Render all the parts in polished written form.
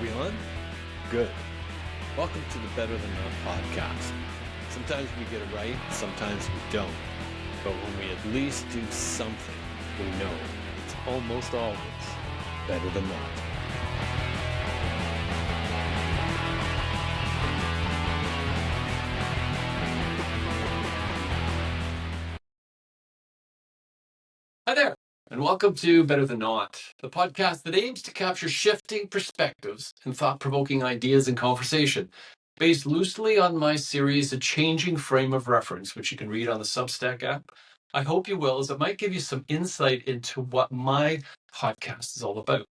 we on? Good. Welcome to the Better Than Not podcast. Sometimes we get it right, sometimes we don't. But when we at least do something, we know it's almost always better than not. Hi there, and welcome to Better Than Not, the podcast that aims to capture shifting perspectives and thought-provoking ideas in conversation, based loosely on my series, A Changing Frame of Reference, which you can read on the Substack app. I hope you will, as it might give you some insight into what my podcast is all about.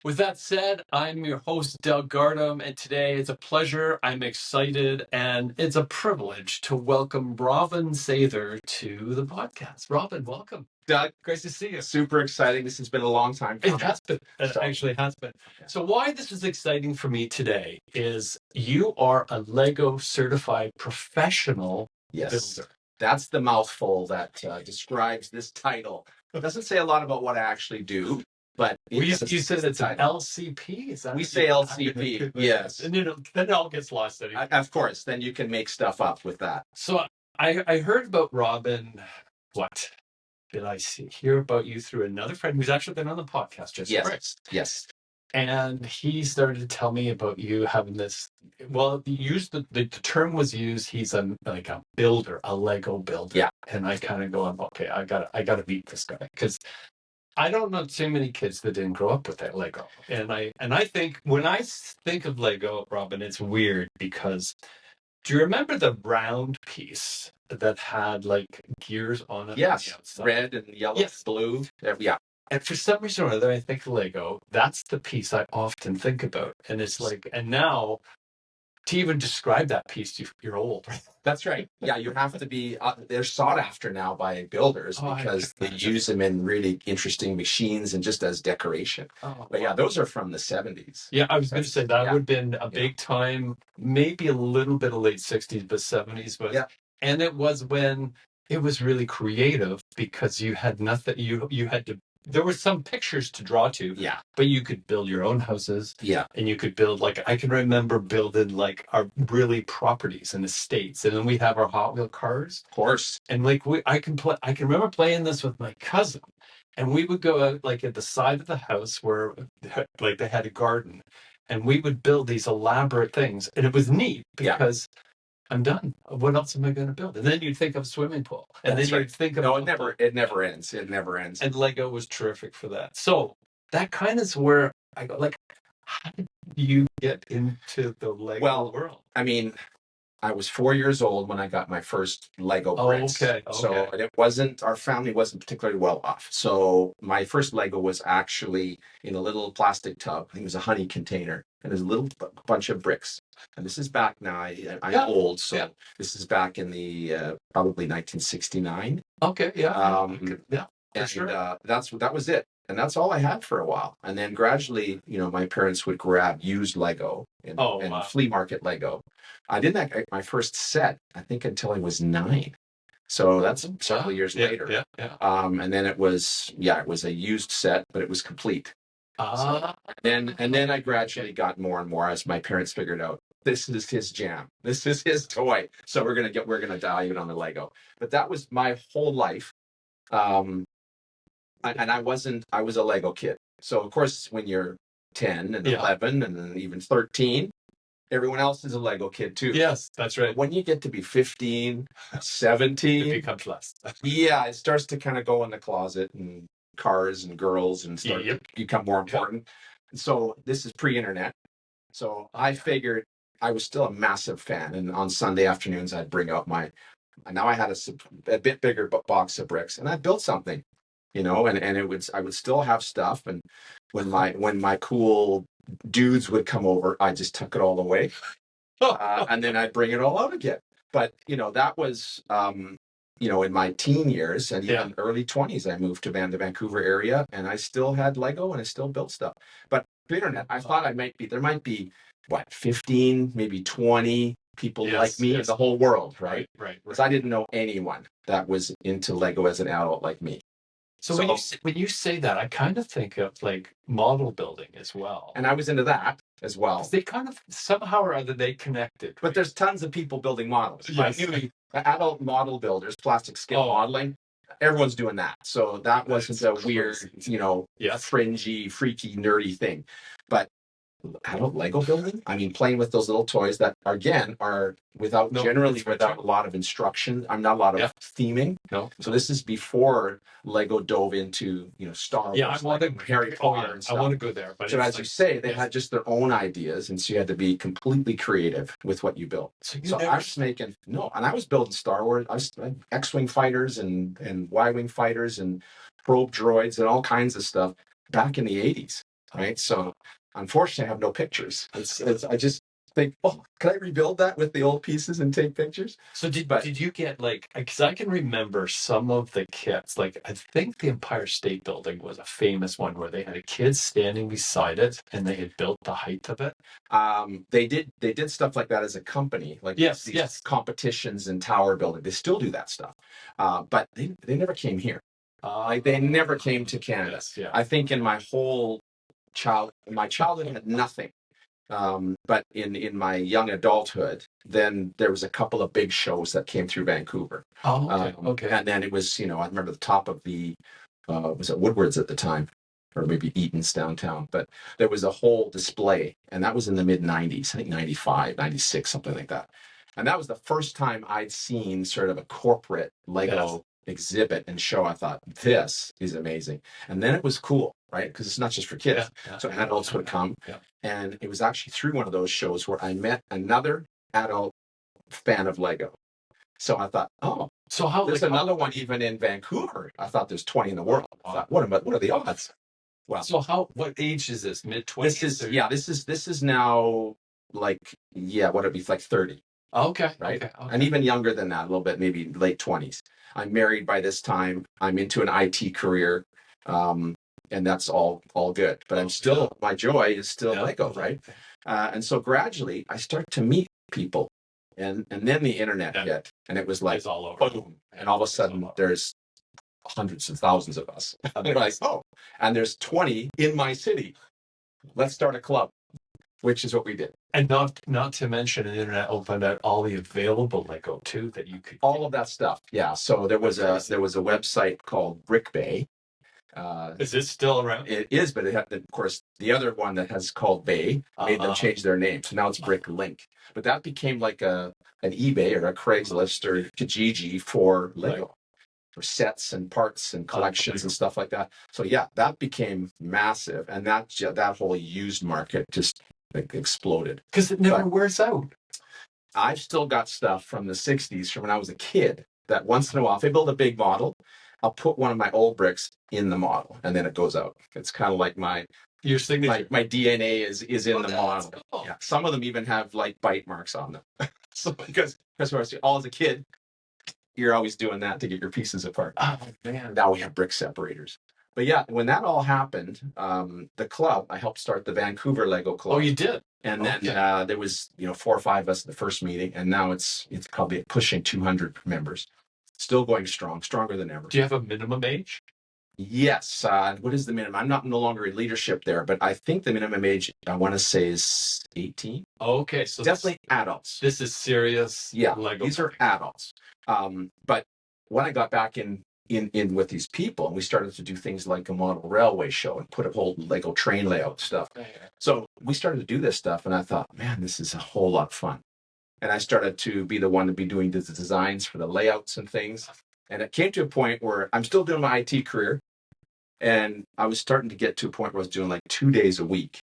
With that said, I'm your host, Doug Gardam, and today it's a pleasure, I'm excited, and it's a privilege to welcome Robin Sather to the podcast. Robin, welcome. Doug, Great to see you. super exciting. This has been a long time coming. It has been. It actually has been. Yeah. So why this is exciting for me today is you are a Lego certified professional builder. That's the mouthful that describes this title. It doesn't say a lot about what I actually do, but You said it's an LCP? Is that we say LCP, yes. And then it all gets lost anyway. Of course, then you can make stuff up with that. So I heard about Robin, what did I hear about you through another friend who's actually been on the podcast just Yes. And he started to tell me about you having this. Well, the term was used. He's a builder, a Lego builder. Yeah. And I kind of go, okay, I gotta meet this guy because I don't know too many kids that didn't grow up with that Lego. And I think when I think of Lego, Robin, it's weird because do you remember the round piece that had like gears on it? Yes, red and yellow, blue. Yeah. And for some reason or other, I think Lego, that's the piece I often think about. And it's like, and now to even describe that piece, you're old. That's right. Yeah, you have to be, they're sought after now by builders because they use them in really interesting machines and just as decoration. But yeah, those are from the 70s. Yeah, I was going to say that would have been a big time, maybe a little bit of late 60s, but 70s. But and it was when it was really creative because you had nothing, you had to, there were some pictures to draw to, but you could build your own houses, and you could build, like, I can remember building like our really properties and estates, and then we have our Hot Wheel cars, of course, and like I can remember playing this with my cousin, and we would go out like at the side of the house where like they had a garden, and we would build these elaborate things, and it was neat because I'm done. What else am I going to build? And then you'd think of swimming pool. And then you'd think of... No, it never ends. It never ends. And Lego was terrific for that. So that kind of is where I go, like, how did you get into the Lego world? I mean, I was 4 years old when I got my first Lego bricks. Okay. So it wasn't, our family wasn't particularly well off. So my first Lego was actually in a little plastic tub. I think it was a honey container. And there's a little bunch of bricks. And this is back now, I'm old, so this is back in the probably 1969. Okay, and that was it. And that's all I had for a while. And then gradually, my parents would grab used Lego and flea market Lego. I didn't get my first set, I think, until I was 9. So that's several years later. And then it was a used set, but it was complete. And then I gradually got more and more as my parents figured out this is his jam. This is his toy. So we're gonna dive in on the Lego. But that was my whole life. And I was a Lego kid. So of course when you're 10 and 11 and even 13, everyone else is a Lego kid too. Yes, that's right. But when you get to be 15, 17, it becomes less. It starts to kind of go in the closet and cars and girls and start to become more important. And so this is pre-internet. So I figured I was still a massive fan. And on Sunday afternoons, I'd bring out now I had a bit bigger box of bricks and I built something, and I would still have stuff. And when my cool dudes would come over, I just took it all away. And then I'd bring it all out again. But, that was, in my teen years and even early 20s, I moved to the Vancouver area and I still had Lego and I still built stuff. But the internet, I thought there might be 15, maybe 20 people like me in the whole world, right? Right. Because I didn't know anyone that was into Lego as an adult like me. So when you say that, I kind of think of like model building as well. And I was into that. as well. They kind of somehow or other they connected. But there's tons of people building models. Yes. Adult model builders, plastic scale modeling. Everyone's doing that. So that wasn't a weird, fringy, freaky, nerdy thing. But adult Lego building, I mean, playing with those little toys that, again, are without a lot of instruction. I'm not a lot of theming. So this is before Lego dove into, Star Wars. Yeah, I want to Harry Potter and stuff. I want to go there. But so as you say, they had just their own ideas, and so you had to be completely creative with what you built. So I was making and I was building Star Wars. I was X-wing fighters and Y-wing fighters and probe droids and all kinds of stuff back in the 80s, right? So unfortunately, I have no pictures. I just think, can I rebuild that with the old pieces and take pictures? So did you get because I can remember some of the kits, I think the Empire State Building was a famous one where they had a kid standing beside it and they had built the height of it. They did stuff like that as a company, these competitions in tower building. They still do that stuff, but they never came here. They never came to Canada. I think in my whole my childhood had nothing, but in my young adulthood, then there was a couple of big shows that came through Vancouver. Okay. And then it was, I remember the top of the was it Woodward's at the time, or maybe Eaton's downtown, but there was a whole display, and that was in the mid 90s, I think 95, 96, something like that. And that was the first time I'd seen sort of a corporate Lego exhibit and show. I thought, this is amazing. And then it was cool, right? Because it's not just for kids. So adults would come. And it was actually through one of those shows where I met another adult fan of Lego. So I thought, so there's another one even in Vancouver. I thought there's 20 in the world. I thought, what are the odds? Well, so what age is this? Mid-20s? This is now what would it be, like 30? Okay. Right. Okay. And even younger than that, a little bit, maybe late 20s. I'm married by this time. I'm into an IT career. And that's all good. But I'm still, my joy is still Lego, right? And so gradually I start to meet people. And then the internet hit. And it was like, it's all over. Boom. And all of a sudden there's hundreds of thousands of us. And they're like, and there's 20 in my city. Let's start a club. Which is what we did. And not to mention the internet opened out all the available Lego too that you could all of that stuff. Yeah. So there was a website called Brick Bay. Is it still around? It is, but it had, of course, the other one that has called Bay made them change their name. So now it's Brick Link. But that became like an eBay or a Craigslist or Kijiji for Lego. For sets and parts and collections and stuff like that. So that became massive. And that whole used market just exploded. Because it never wears out. I've still got stuff from the 60s from when I was a kid that once in a while, if I build a big model, I'll put one of my old bricks in the model and then it goes out. It's kind of like your signature. My DNA is in the model. Cool. Yeah. Some of them even have bite marks on them. So because all as a kid, you're always doing that to get your pieces apart. Oh man. Now we have brick separators. But when that all happened, the club, I helped start the Vancouver Lego Club. Oh, you did? And then there was 4 or 5 of us at the first meeting, and now it's probably pushing 200 members. Still going strong, stronger than ever. Do you have a minimum age? Yes. What is the minimum? I'm no longer in leadership there, but I think the minimum age, I want to say, is 18. Okay. So definitely adults. This is serious Lego. These are adults. But when I got back in with these people, and we started to do things like a model railway show and put a whole Lego train layout stuff. So we started to do this stuff, and I thought, man, this is a whole lot of fun. And I started to be the one to be doing the designs for the layouts and things. And it came to a point where I'm still doing my IT career, and I was starting to get to a point where I was doing 2 days a week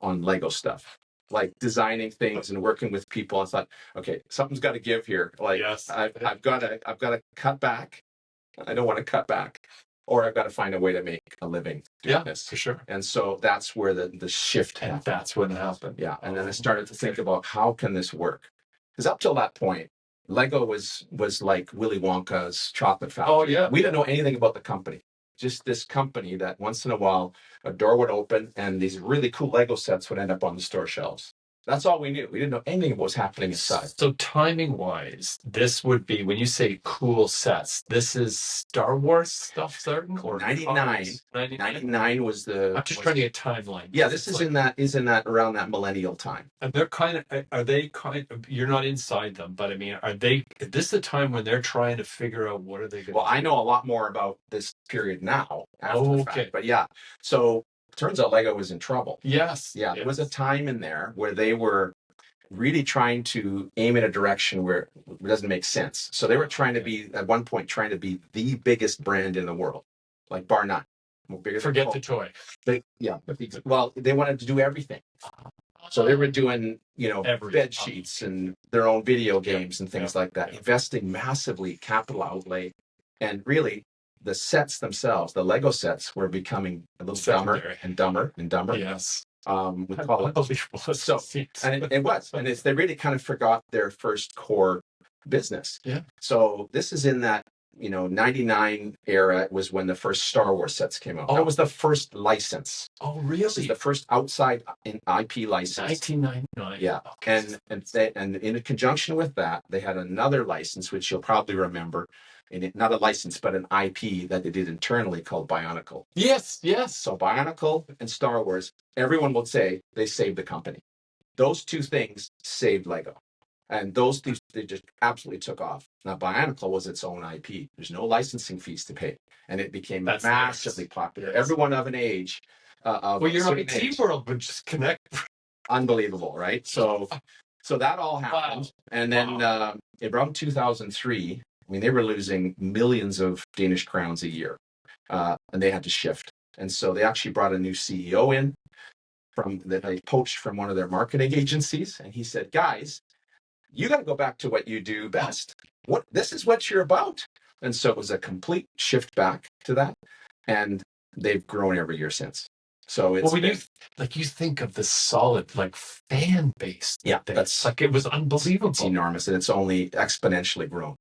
on Lego stuff, like designing things and working with people. I thought, okay, something's got to give here. I've got to cut back. I don't want to cut back, or I've got to find a way to make a living doing this. For sure. And so that's where the shift happened. And that's when it happened. Yeah. And then I started to think about how can this work? Because up till that point, Lego was like Willy Wonka's chocolate factory. Oh, yeah. We didn't know anything about the company. Just this company that once in a while, a door would open and these really cool Lego sets would end up on the store shelves. That's all we knew. We didn't know anything of what was happening inside. So timing wise, this would be when you say cool sets, this is Star Wars stuff starting or 99. 99 was the. I'm just trying to get timeline. Yeah, this is like, in that around that millennial time. And they're you're not inside them, but I mean, is this the time when they're trying to figure out what are they going to do? Well, I know a lot more about this period now after the fact, but yeah. So turns out Lego was in trouble. Yes. Yeah, there was a time in there where they were really trying to aim in a direction where it doesn't make sense. So they were trying to be, at one point, trying to be the biggest brand in the world, like bar none. Forget the toy. Well, they wanted to do everything. So they were doing, bed sheets and their own video games and things like that, investing massively capital outlay. And really, the sets themselves, the Lego sets, were becoming a little dumber and dumber and dumber. Yes. We call it. So, and it was. And they really kind of forgot their first core business. Yeah. So this is in that, 99 era was when the first Star Wars sets came out. Oh. That was the first license. Oh, really? This is the first outside IP license. 1999. Yeah. Okay. And in conjunction with that, they had another license, which you'll probably remember. Not a license, but an IP that they did internally called Bionicle. Yes. So Bionicle and Star Wars, everyone will say they saved the company. Those two things saved Lego. And those things, they just absolutely took off. Now, Bionicle was its own IP. There's no licensing fees to pay. And it became massively popular. Yes. Everyone of an age. Your IT world would just connect. Unbelievable, right? So that all happened. Wow. And then around 2003, they were losing millions of Danish crowns a year. And they had to shift. And so they actually brought a new CEO in that they poached from one of their marketing agencies. And he said, guys, you got to go back to what you do best. This is what you're about. And so it was a complete shift back to that. And they've grown every year since. So it's when you think of the solid fan base. Yeah, that's it was unbelievable. It's enormous, and it's only exponentially grown.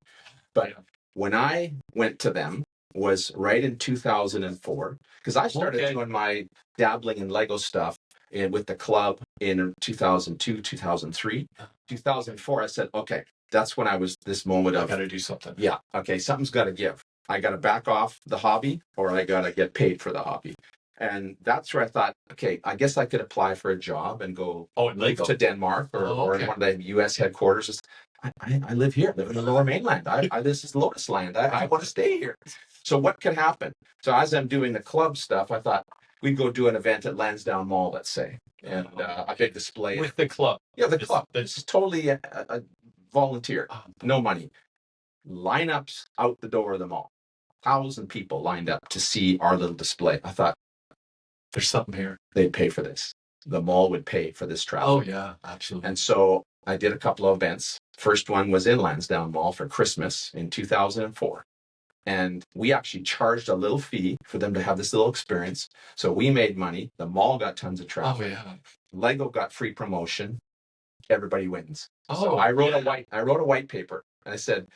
But when I went to them was right in 2004, because I started doing my dabbling in Lego stuff with the club in 2002, 2003. 2004, I said, okay, that's when I was this moment of, I got to do something. Yeah, okay, something's got to give. I got to back off the hobby or I got to get paid for the hobby. And that's where I thought, okay, I guess I could apply for a job and go to Denmark or in one of the U.S. headquarters. I live here. I live in the Lower Mainland. This is Lotus Land. I want to stay here. So what could happen? So as I'm doing the club stuff, I thought we'd go do an event at Lansdowne Mall, let's say, and a big display. With the club. Yeah, the club. This is totally a volunteer, no money. Lineups out the door of the mall. 1,000 people lined up to see our little display. I thought, there's something here. They'd pay for this. The mall would pay for this travel. Oh, yeah, absolutely. And so I did a couple of events. First one was in Lansdowne Mall for Christmas in 2004. And we actually charged a little fee for them to have this little experience. So we made money. The mall got tons of traffic. Oh, yeah. Lego got free promotion. Everybody wins. Oh, so I wrote a white paper. And I said,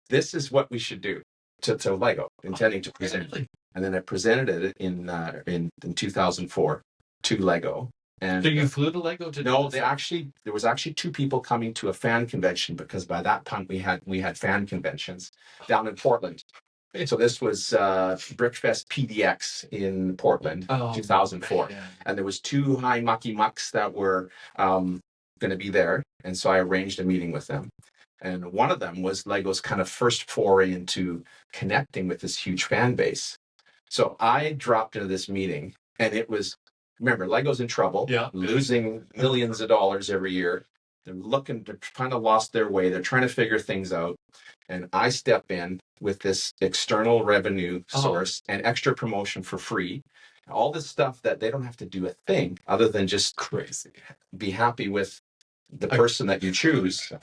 this is what we should do to Lego, intending to present it. And then I presented it in 2004 to Lego. And so you flew to Lego to? No, there was actually two people coming to a fan convention, because by that time we had fan conventions down in Portland. So this was Brickfest PDX in Portland, 2004. Man. And there was two high mucky mucks that were going to be there. And so I arranged a meeting with them. And one of them was Lego's kind of first foray into connecting with this huge fan base. So I dropped into this meeting, and it was, remember, Lego's in trouble, losing millions of dollars every year. They're kind of lost their way. They're trying to figure things out. And I step in with this external revenue source and extra promotion for free. All this stuff that they don't have to do a thing other than just be happy with the person that you choose,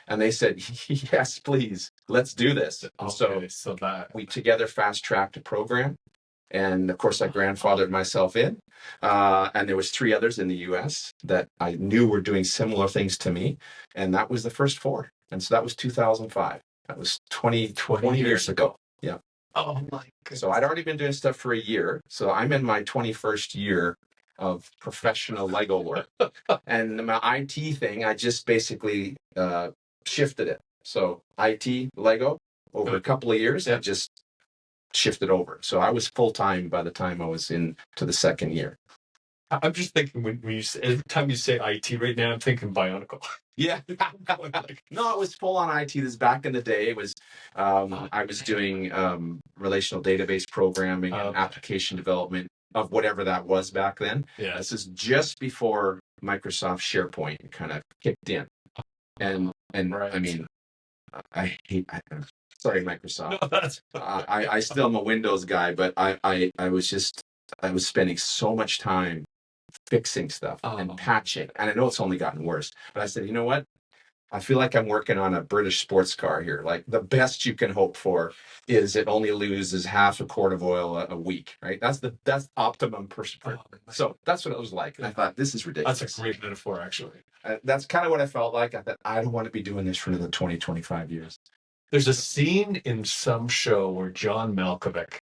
and they said, yes, please, let's do this. And so we together fast-tracked a program. And of course, I grandfathered myself in. And there was 3 others in the US that I knew were doing similar things to me. And that was the first 4. And so that was 2005. That was 20 years ago. Yeah. Oh my goodness. So I'd already been doing stuff for a year. So I'm in my 21st year of professional Lego work. And my IT thing, I just basically shifted it. So IT, Lego, over a couple of years, I just shifted over. So I was full-time by the time I was into the second year. I'm just thinking when you say, every time you say IT right now, I'm thinking Bionicle. Yeah. No, it was full on IT. This back in the day. It was I was doing relational database programming and application development of whatever that was back then. Yeah. This is just before Microsoft SharePoint kind of kicked in. And right. I mean, I hate sorry, Microsoft. No, that's I still am a Windows guy, but I was spending so much time fixing stuff and patching. And I know it's only gotten worse. But I said, you know what? I feel like I'm working on a British sports car here. Like the best you can hope for is it only loses half a quart of oil a week, right? That's optimum perspective. So that's what it was like. And I thought, this is ridiculous. That's a great metaphor, actually. That's kind of what I felt like. I thought, I don't want to be doing this for another 20, 25 years. There's a scene in some show where John Malkovich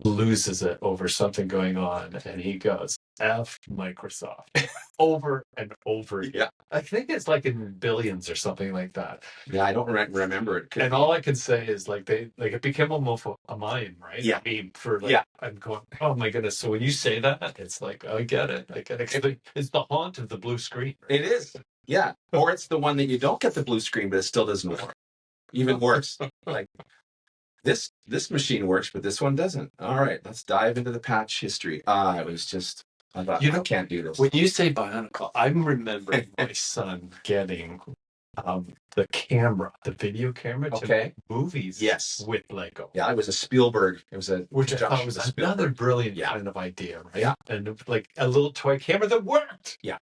loses it over something going on, and he goes, F Microsoft, over and over again. Yeah. I think it's like in billions or something like that. Yeah, I don't remember it. And all I can say is like it became almost a mime, right? Yeah. I mean, I'm going, oh my goodness. So when you say that, it's like, I get it. It's the haunt of the blue screen. Right? It is. Yeah. Or it's the one that you don't get the blue screen, but it still doesn't work. Even worse. Like this machine works, but this one doesn't. All right, let's dive into the patch history. It was just, I thought, I can't do this. When you say Bionicle, I'm remembering my son getting the camera, the video camera to make movies with Lego. Yeah, it was a Spielberg. It was which I thought was another brilliant kind of idea, right? Yeah. And like a little toy camera that worked. Yeah.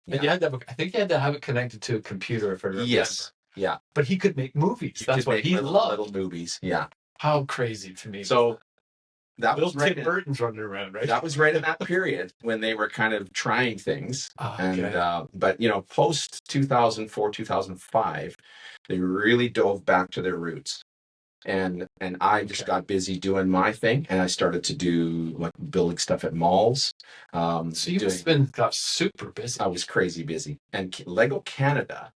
And you had to I think you had to have it connected to a computer if I remember. Yes. Yeah. But he could make movies. That's what he loved. Little movies. Yeah. How crazy to me. So that was right. Tim Burton's running around, right? That was right in that period when they were kind of trying things. But post 2004, 2005, they really dove back to their roots. And I just got busy doing my thing, and I started to do like building stuff at malls. So you've got super busy. I was crazy busy. And Lego Canada,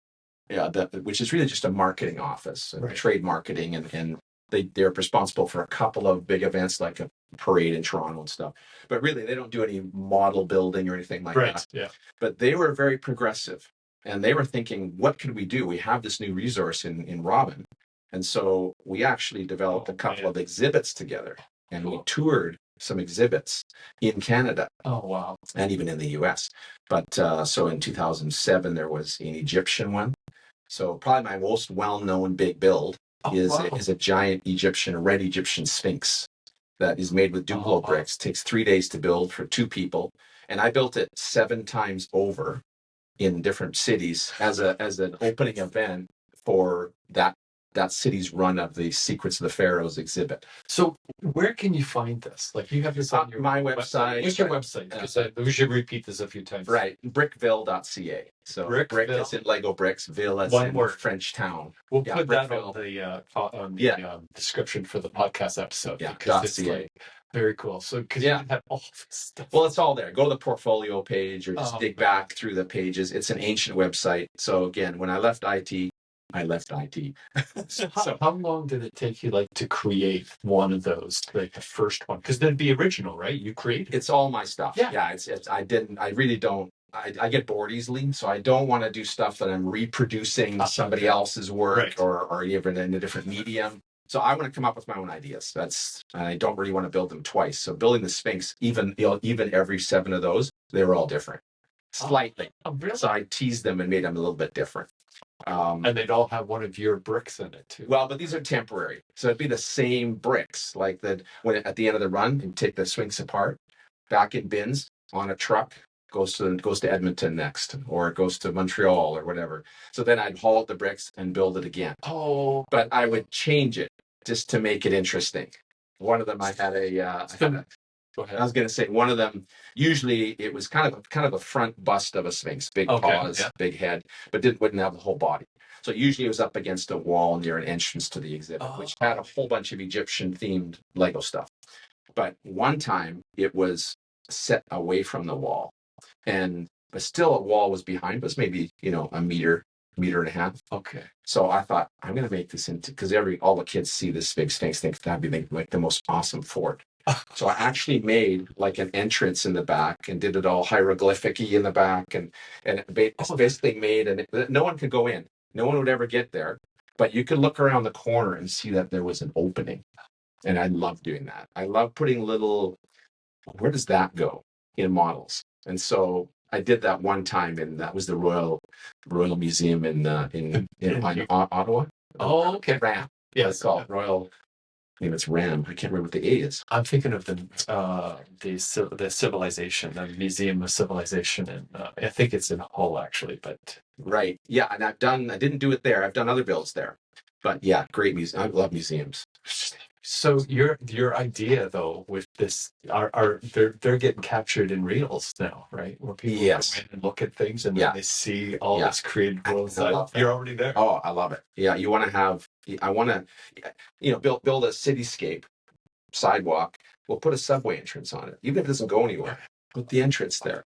which is really just a marketing office, trade marketing, and they're responsible for a couple of big events like a parade in Toronto and stuff. But really, they don't do any model building or anything like that. Yeah. But they were very progressive, and they were thinking, what can we do? We have this new resource in Robin. And so we actually developed a couple of exhibits together, and we toured some exhibits in Canada. Oh, wow. And even in the US. But so in 2007, there was an Egyptian one. So probably my most well-known big build is a giant red Egyptian Sphinx that is made with Duplo bricks. Takes 3 days to build for 2 people. And I built it 7 times over in different cities as an opening event for that city's run of the Secrets of the Pharaohs exhibit. So where can you find this? Like you have this on my website. What's your website? Because we should repeat this a few times. Right. Brickville.ca. So brick is in Lego bricks, Ville as in French town. We'll put that on the description for the podcast episode. Yeah. Because it's very cool. So because you have all this stuff. Well, it's all there. Go to the portfolio page or just dig back through the pages. It's an ancient website. So again, when I left IT, So how long did it take you to create one of those, like the first one? Because that'd be original, right? You created. It's all my stuff. Yeah. I really don't. I get bored easily, so I don't want to do stuff that I'm reproducing somebody else's work or even in a different medium. So I want to come up with my own ideas. I don't really want to build them twice. So building the Sphinx, even every 7 of those, they were all different, slightly. Really? So I teased them and made them a little bit different. And they'd all have one of your bricks in it too. Well, but these are temporary, so it'd be the same bricks. Like that, when at the end of the run, you take the Sphinx apart, back in bins on a truck, goes to Edmonton next, or it goes to Montreal or whatever. So then I'd haul the bricks and build it again. Oh, but I would change it just to make it interesting. One of them, I had Go ahead. I was going to say one of them. Usually, it was kind of a front bust of a Sphinx, big paws, big head, but wouldn't have the whole body. So usually, it was up against a wall near an entrance to the exhibit, which had a whole bunch of Egyptian themed Lego stuff. But one time, it was set away from the wall, but still a wall was behind, but it's maybe, a meter and a half. Okay. So I thought, I'm going to make this into, because all the kids see this big Sphinx, think that'd be like the most awesome fort. So I actually made like an entrance in the back and did it all hieroglyphic-y in the back, and basically made, and no one could go in. No one would ever get there, but you could look around the corner and see that there was an opening. And I love doing that. I love putting little, where does that go in models? And so I did that one time, and that was the Royal Museum in Ottawa. Oh, okay. RAM. Yeah, it's called Royal. Maybe it's RAM. I can't remember what the A is. I'm thinking of the civilization, the Museum of Civilization, and I think it's in Hull actually. But right, yeah, and I didn't do it there. I've done other builds there, but yeah, great museum. I love museums. So your idea though with this they're getting captured in reels now, right? Where people go in and look at things and then they see all this created growth. You're already there. Oh, I love it. Yeah, I want to, build a cityscape sidewalk. We'll put a subway entrance on it, even if it doesn't go anywhere. Put the entrance there.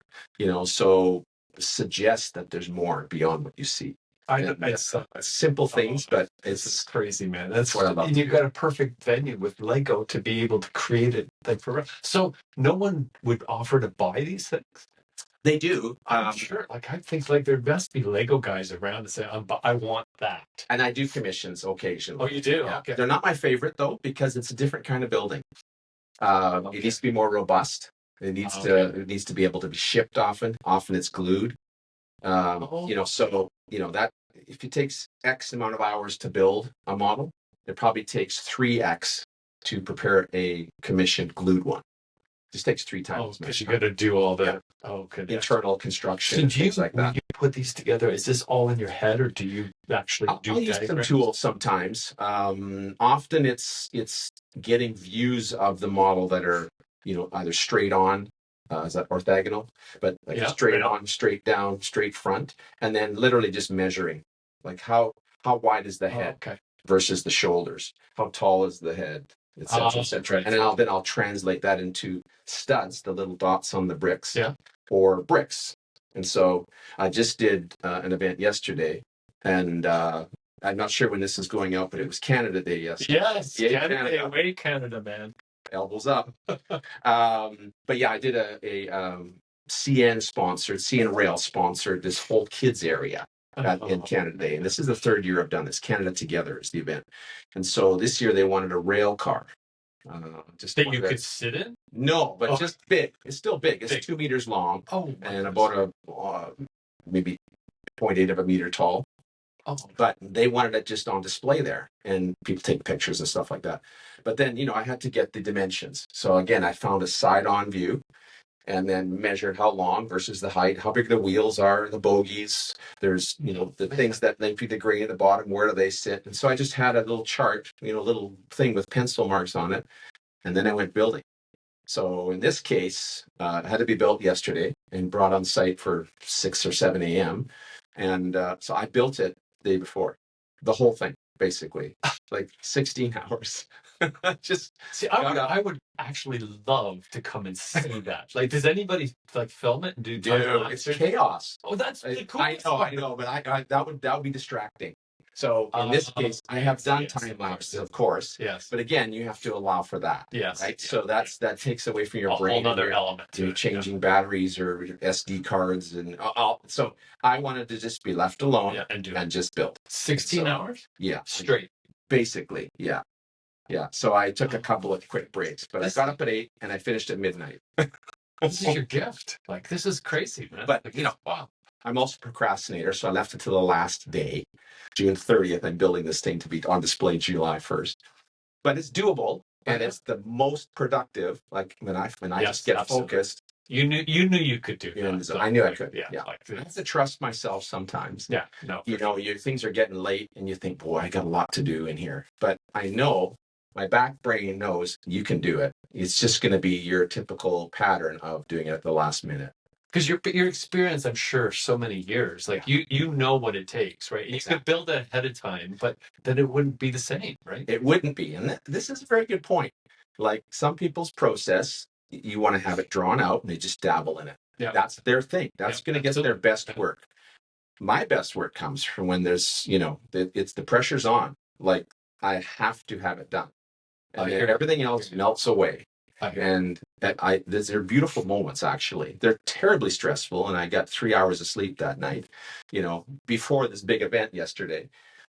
So suggest that there's more beyond what you see. It's simple things, but it's crazy, man. That's what I love. And you've got a perfect venue with Lego to be able to create it like for. So no one would offer to buy these things. They do. I'm sure. Like I think like there must be Lego guys around that say, "I want that." And I do commissions occasionally. Oh, you do? Yeah. Okay. They're not my favorite though, because it's a different kind of building. It needs to be more robust. It needs to be able to be shipped often. Often it's glued. That if it takes X amount of hours to build a model, it probably takes 3X to prepare a commissioned glued one. It just takes 3 times. Because you got to do all the internal construction, so things like that. When you put these together, is this all in your head, or do you actually I'll use some tools sometimes. Often it's getting views of the model that are either straight on. Is that orthogonal? But straight on, straight down, straight front, and then literally just measuring, like how wide is the head versus the shoulders, how tall is the head, etc., etc. And then I'll translate that into studs, the little dots on the bricks, or bricks. And so I just did an event yesterday, and I'm not sure when this is going out, but it was Canada Day yesterday. Yes, Canada Day, away Canada, man. Elbows up. But yeah, I did a CN Rail sponsored this whole kids area in Canada Day. And this is the 3rd year I've done this. Canada Together is the event. And so this year they wanted a rail car. Just that you could sit in? No, but just big. It's still big. It's 2 meters long and about maybe 0.8 of a meter tall. But they wanted it just on display there, and people take pictures and stuff like that. But then, I had to get the dimensions. So again, I found a side-on view and then measured how long versus the height, how big the wheels are, the bogies. There's, the things that link to the grade at the bottom, where do they sit? And so I just had a little chart, little thing with pencil marks on it. And then I went building. So in this case, it had to be built yesterday and brought on site for 6 or 7 a.m. And so I built it day before, the whole thing, basically, like 16 hours. Just see, I would actually love to come and see that. Like, does anybody film it and do? It's chaos. Oh, that's the cool. I know, but that would be distracting. So in this case, I have done time lapses, of course. Yes. But again, you have to allow for that. Yes. Right. So that takes away from your brain. A whole other element. You're changing batteries or SD cards, and so I wanted to just be left alone and just build. 16 hours. Yeah. Straight. Basically, yeah. Yeah. So I took a couple of quick breaks, but I got up at 8 and I finished at midnight. This is your gift. Like, this is crazy, man. But wow. I'm also a procrastinator, so I left it to the last day, June 30th. I'm building this thing to be on display July 1st. But it's doable, and it's the most productive. Like when I just get focused. You knew you could do that. I knew I could. Yeah. Like, I have to trust myself sometimes. Yeah. No. Your things are getting late, and you think, boy, I got a lot to do in here. But I know my back brain knows you can do it. It's just going to be your typical pattern of doing it at the last minute. Because your experience, I'm sure, so many years, like you know what it takes, right? You could build it ahead of time, but then it wouldn't be the same, right? It wouldn't be. And this is a very good point. Like some people's process, you want to have it drawn out and they just dabble in it. Yeah. That's their thing. That's going to get their best work. My best work comes from when there's, it's the pressure's on. Like, I have to have it done. And then everything else melts away. And they're beautiful moments, actually. They're terribly stressful. And I got 3 hours of sleep that night, before this big event yesterday.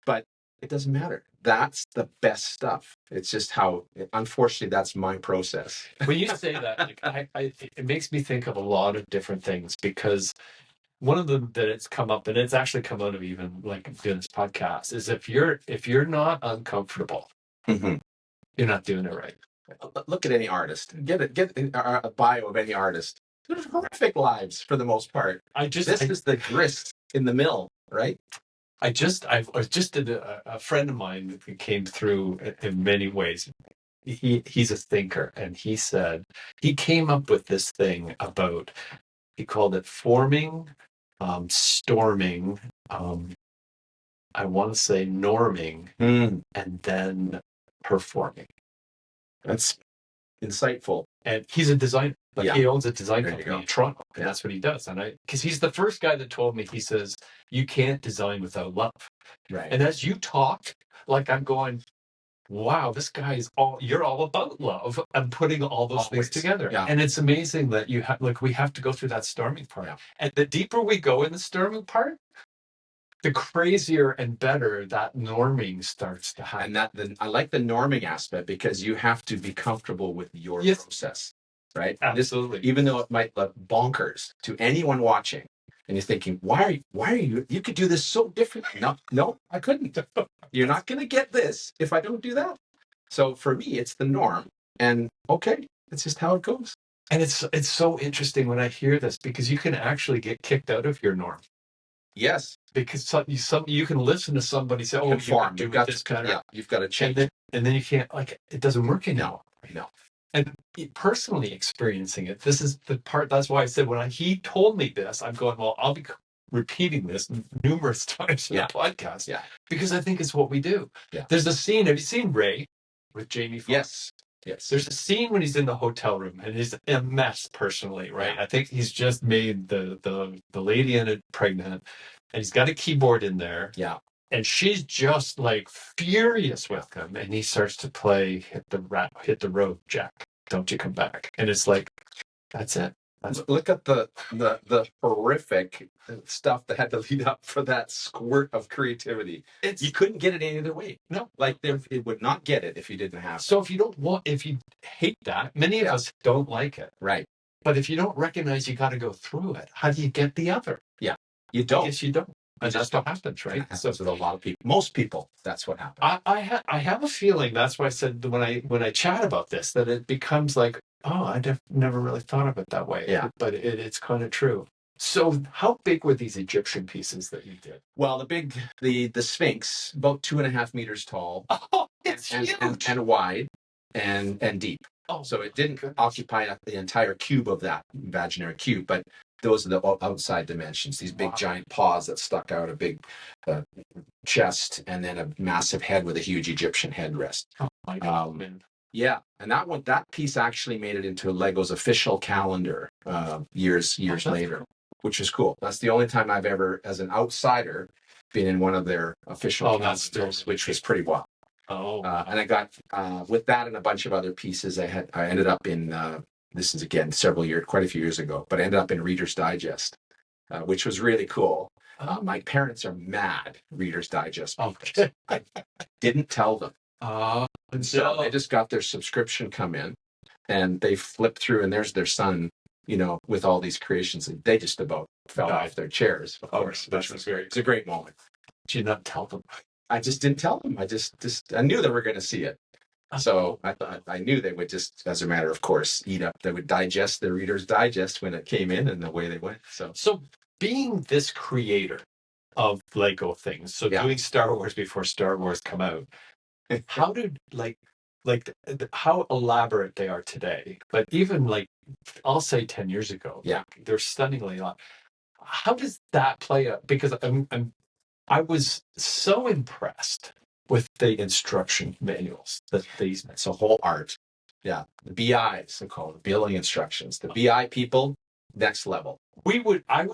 But it doesn't matter. That's the best stuff. It's just how, unfortunately, that's my process. When you say that, like, it makes me think of a lot of different things, because one of them that it's come up, and it's actually come out of even like doing this podcast, is if you're not uncomfortable, Mm-hmm. you're not doing it right. Look at any artist. Get a bio of any artist. They're horrific lives for the most part. This is the grist in the mill, right? I was just a friend of mine that came through in many ways. He's a thinker, and he said he came up with this thing about, he called it forming, storming, I want to say norming, and then performing. That's insightful. And he's a designer. He owns a design company in Toronto, and Yeah. that's what he does. And because he's the first guy that told me, he says, you can't design without love. Right. And as you talk, like, I'm going, wow, this guy you're all about love and putting all those things together. Yeah. And it's amazing that we have to go through that storming part. Yeah. And the deeper we go in the storming part, the crazier and better that norming starts to happen. And I like the norming aspect, because you have to be comfortable with your process, right? Absolutely. Even though it might look bonkers to anyone watching, and you're thinking, why are you could do this so differently. No, I couldn't. You're not going to get this if I don't do that. So for me, it's the norm, and okay, it's just how it goes. And it's so interesting when I hear this, because you can actually get kicked out of your norm. Yes, because you can listen to somebody say, "Oh, you've got this better." Yeah, you've got to change, and then you can't, like, it doesn't work anymore. No. And personally experiencing it, this is the part. That's why I said when he told me this, I'm going, well, I'll be repeating this numerous times in the podcast. Yeah, because I think it's what we do. Yeah. There's a scene. Have you seen Ray with Jamie Foxx? Yes. There's a scene when he's in the hotel room, and he's a mess personally, right? Yeah. I think he's just made the lady in it pregnant, and he's got a keyboard in there. Yeah. And she's just like furious with him, and he starts to play hit the road, Jack, don't you come back. And it's like, that's it. Look at the horrific stuff that had to lead up for that squirt of creativity. You couldn't get it any other way. No, like it would not get it if you didn't have it. So if you hate that, many of us don't like it. Right. But if you don't recognize you got to go through it, how do you get the other? Yeah. You don't. Yes, you don't. And that's what happens, right? So with a lot of people, most people, that's what happens. I have a feeling, that's why I said when I chat about this, that it becomes like, oh, I never really thought of it that way. Yeah. But it's kind of true. So how big were these Egyptian pieces that you did? Well, the Sphinx, about 2.5 meters tall. Oh, it's huge. And wide and deep. Oh, so it didn't occupy the entire cube of that imaginary cube, but those are the outside dimensions. These big giant paws that stuck out, a big chest, and then a massive head with a huge Egyptian headrest. Oh my God. Yeah, and that piece actually made it into Lego's official calendar years later, cool. Which is cool. That's the only time I've ever, as an outsider, been in one of their official calendars, which was pretty wild. Oh, and I got with that and a bunch of other pieces. I ended up in this is again quite a few years ago, but I ended up in Reader's Digest, which was really cool. My parents are mad Reader's Digest. Okay. I didn't tell them. And so they just got their subscription come in, and they flipped through, and there's their son, with all these creations, and they just about fell off their chairs. Of course, it's a great moment. Did you not tell them? I just didn't tell them. I knew they were going to see it. So I knew they would just, as a matter of course, they would digest the Reader's Digest when it came in, and away they went. So being this creator of Lego things, doing Star Wars before Star Wars come out, how did how elaborate they are today, but even I'll say 10 years ago, they're stunningly a lot. How does that play out? Because I was so impressed with the instruction manuals that it's a whole art. Yeah, the BI, so called the building instructions. The BI people, next level. I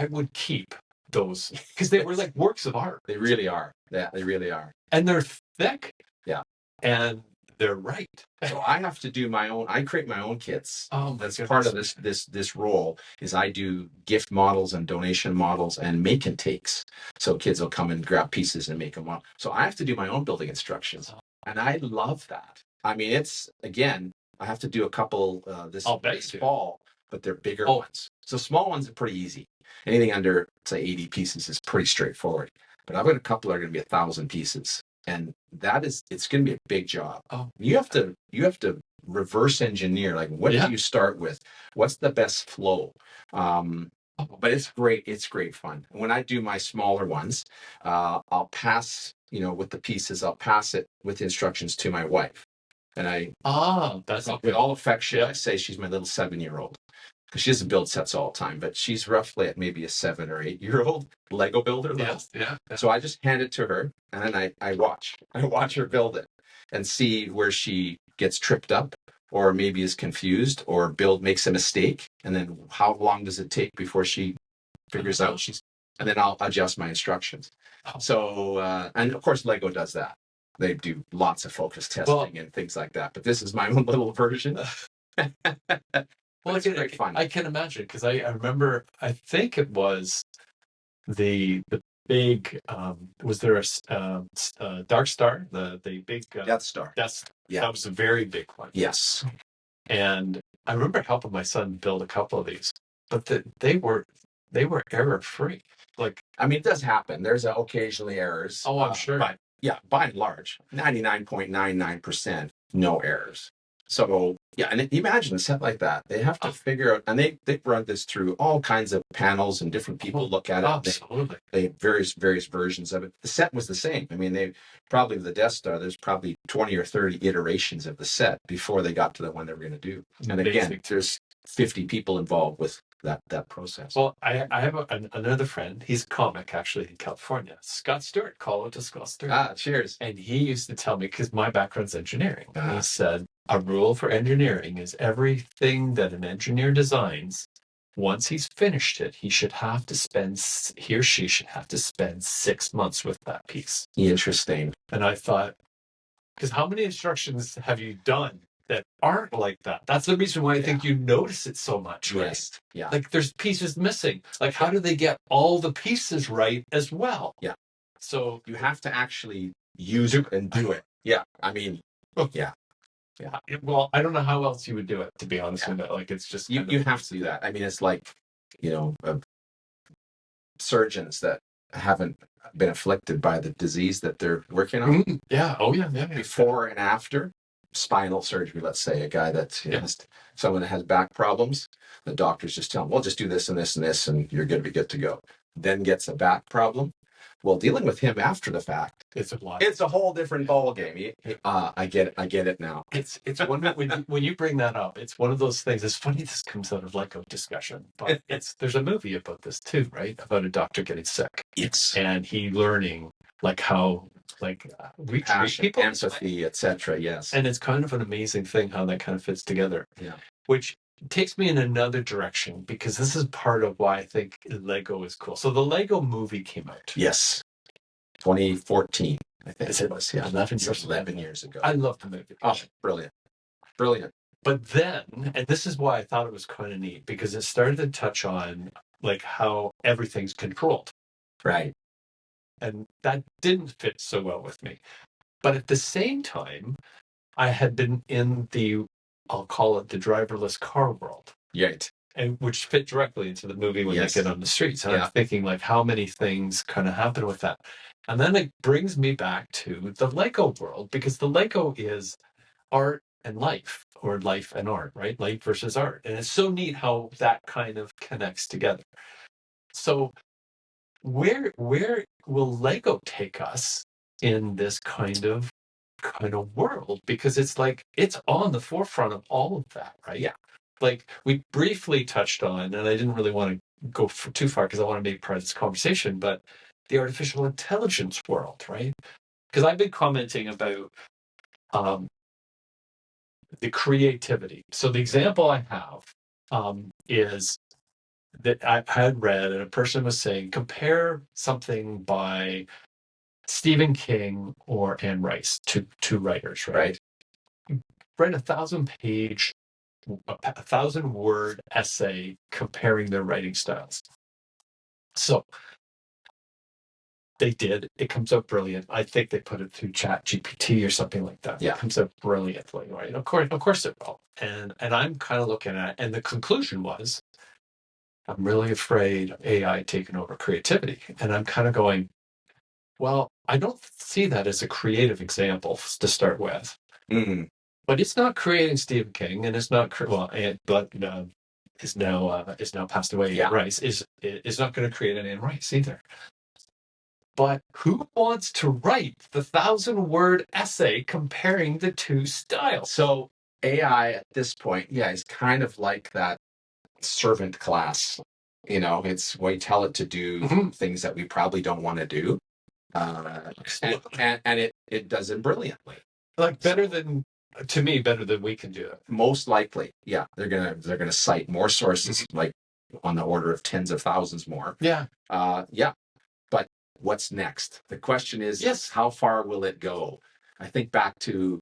would keep those because they were like works of art. They really are. Yeah, they really are. And they're thick. Yeah. And they're right. So I have to do my own. I create my own kits. Oh, that's part of this role. Is I do gift models and donation models and make and takes. So kids will come and grab pieces and make them up. So I have to do my own building instructions, and I love that. I mean, it's again, I have to do a couple this fall, but they're bigger ones. So small ones are pretty easy. Anything under say 80 pieces is pretty straightforward. But I've got a couple that are going to be 1,000 pieces. And it's going to be a big job. Oh, you have to reverse engineer. Like, what do you start with? What's the best flow? But it's great. It's great fun. When I do my smaller ones, I'll pass, with the pieces, I'll pass it with instructions to my wife. And that's with all affection, I say she's my little 7-year-old. Because she doesn't build sets all the time, but she's roughly at maybe a 7 or 8-year-old Lego builder level. Yeah. So I just hand it to her, and then I watch her build it, and see where she gets tripped up, or maybe is confused, or makes a mistake, and then how long does it take before she figures out and then I'll adjust my instructions. So and of course Lego does that. They do lots of focus testing and things like that. But this is my own little version. Well, it's great fun. I can imagine because I remember. I think it was the big. Was there a Dark Star? The big Death Star. Yeah, that was a very big one. Yes. And I remember helping my son build a couple of these, but they were error free. Like, I mean, it does happen. There's occasionally errors. Oh, I'm sure. But yeah, by and large, 99.99% no errors. So yeah, and imagine a set like that. They have to figure out, and they've run this through all kinds of panels, and different people look at it. Absolutely. They have various versions of it. The set was the same. I mean, the Death Star, there's probably 20 or 30 iterations of the set before they got to the one they were going to do. And again, there's 50 people involved with that process. Well, I have another friend. He's a comic, actually, in California. Scott Stewart. Call it to Scott Stewart. Cheers. And he used to tell me, because my background's engineering, and he said, a rule for engineering is everything that an engineer designs, once he's finished it, he or she should have to spend 6 months with that piece. Interesting. And I thought, because how many instructions have you done that aren't like that? That's the reason why I think you notice it so much, right? Yes. Yeah. Like, there's pieces missing. Like, how do they get all the pieces right as well? Yeah. So you have to actually use it and do it. Yeah. I mean, yeah. Yeah. Well, I don't know how else you would do it, to be honest with you. Like, it's just you have to do that. I mean, it's like, surgeons that haven't been afflicted by the disease that they're working on. Yeah. Oh, yeah. Before and after spinal surgery, let's say a guy that someone that has back problems, the doctors just tell him, well, just do this and this and this, and you're going to be good to go. Then gets a back problem. Well, dealing with him after the fact, it's a whole different ball game. I get it now. It's one when you bring that up, it's one of those things. It's funny this comes out of like a discussion, but there's a movie about this too, right? About a doctor getting sick. Yes. And he learning like how we treat people, empathy, etc. Yes. And it's kind of an amazing thing how that kind of fits together. Yeah. Which takes me in another direction, because this is part of why I think Lego is cool. So the Lego movie came out. Yes. 2014, I think it was. Yeah, 11 years ago. I love the movie. Oh, brilliant. But then, and this is why I thought it was kind of neat, because it started to touch on like how everything's controlled. Right. And that didn't fit so well with me. But at the same time, I had been in I'll call it the driverless car world. Right. And which fit directly into the movie when they get on the streets. And I'm thinking like how many things kind of happen with that. And then it brings me back to the Lego world, because the Lego is art and life, or life and art, right? Life versus art. And it's so neat how that kind of connects together. So where will Lego take us in this kind of world? Because it's like it's on the forefront of all of that, right? Yeah. Like we briefly touched on, and I didn't really want to go too far because I want to make part of this conversation, but the artificial intelligence world, right? Because I've been commenting about the creativity. So the example I have is that I had read, and a person was saying, compare something by Stephen King or Anne Rice, two writers, right? Write 1,000-page, 1,000-word essay comparing their writing styles. So they did. It comes out brilliant. I think they put it through Chat GPT or something like that. Yeah. It comes out brilliantly, right? Of course it will. And I'm kind of looking at it, and the conclusion was, I'm really afraid AI taking over creativity. And I'm kind of going, well, I don't see that as a creative example to start with. Mm-hmm. But it's not creating Stephen King, and it's not is now passed away. Yeah. Anne Rice is not going to create an Anne Rice either. But who wants to write the 1,000-word essay comparing the two styles? So AI at this point, is kind of like that servant class. It's we tell it to do things that we probably don't want to do, and it does it brilliantly. Like better than we can do it. Most likely, yeah. They're gonna cite more sources, like on the order of tens of thousands more. Yeah. But what's next? The question is, yes, how far will it go? I think back to,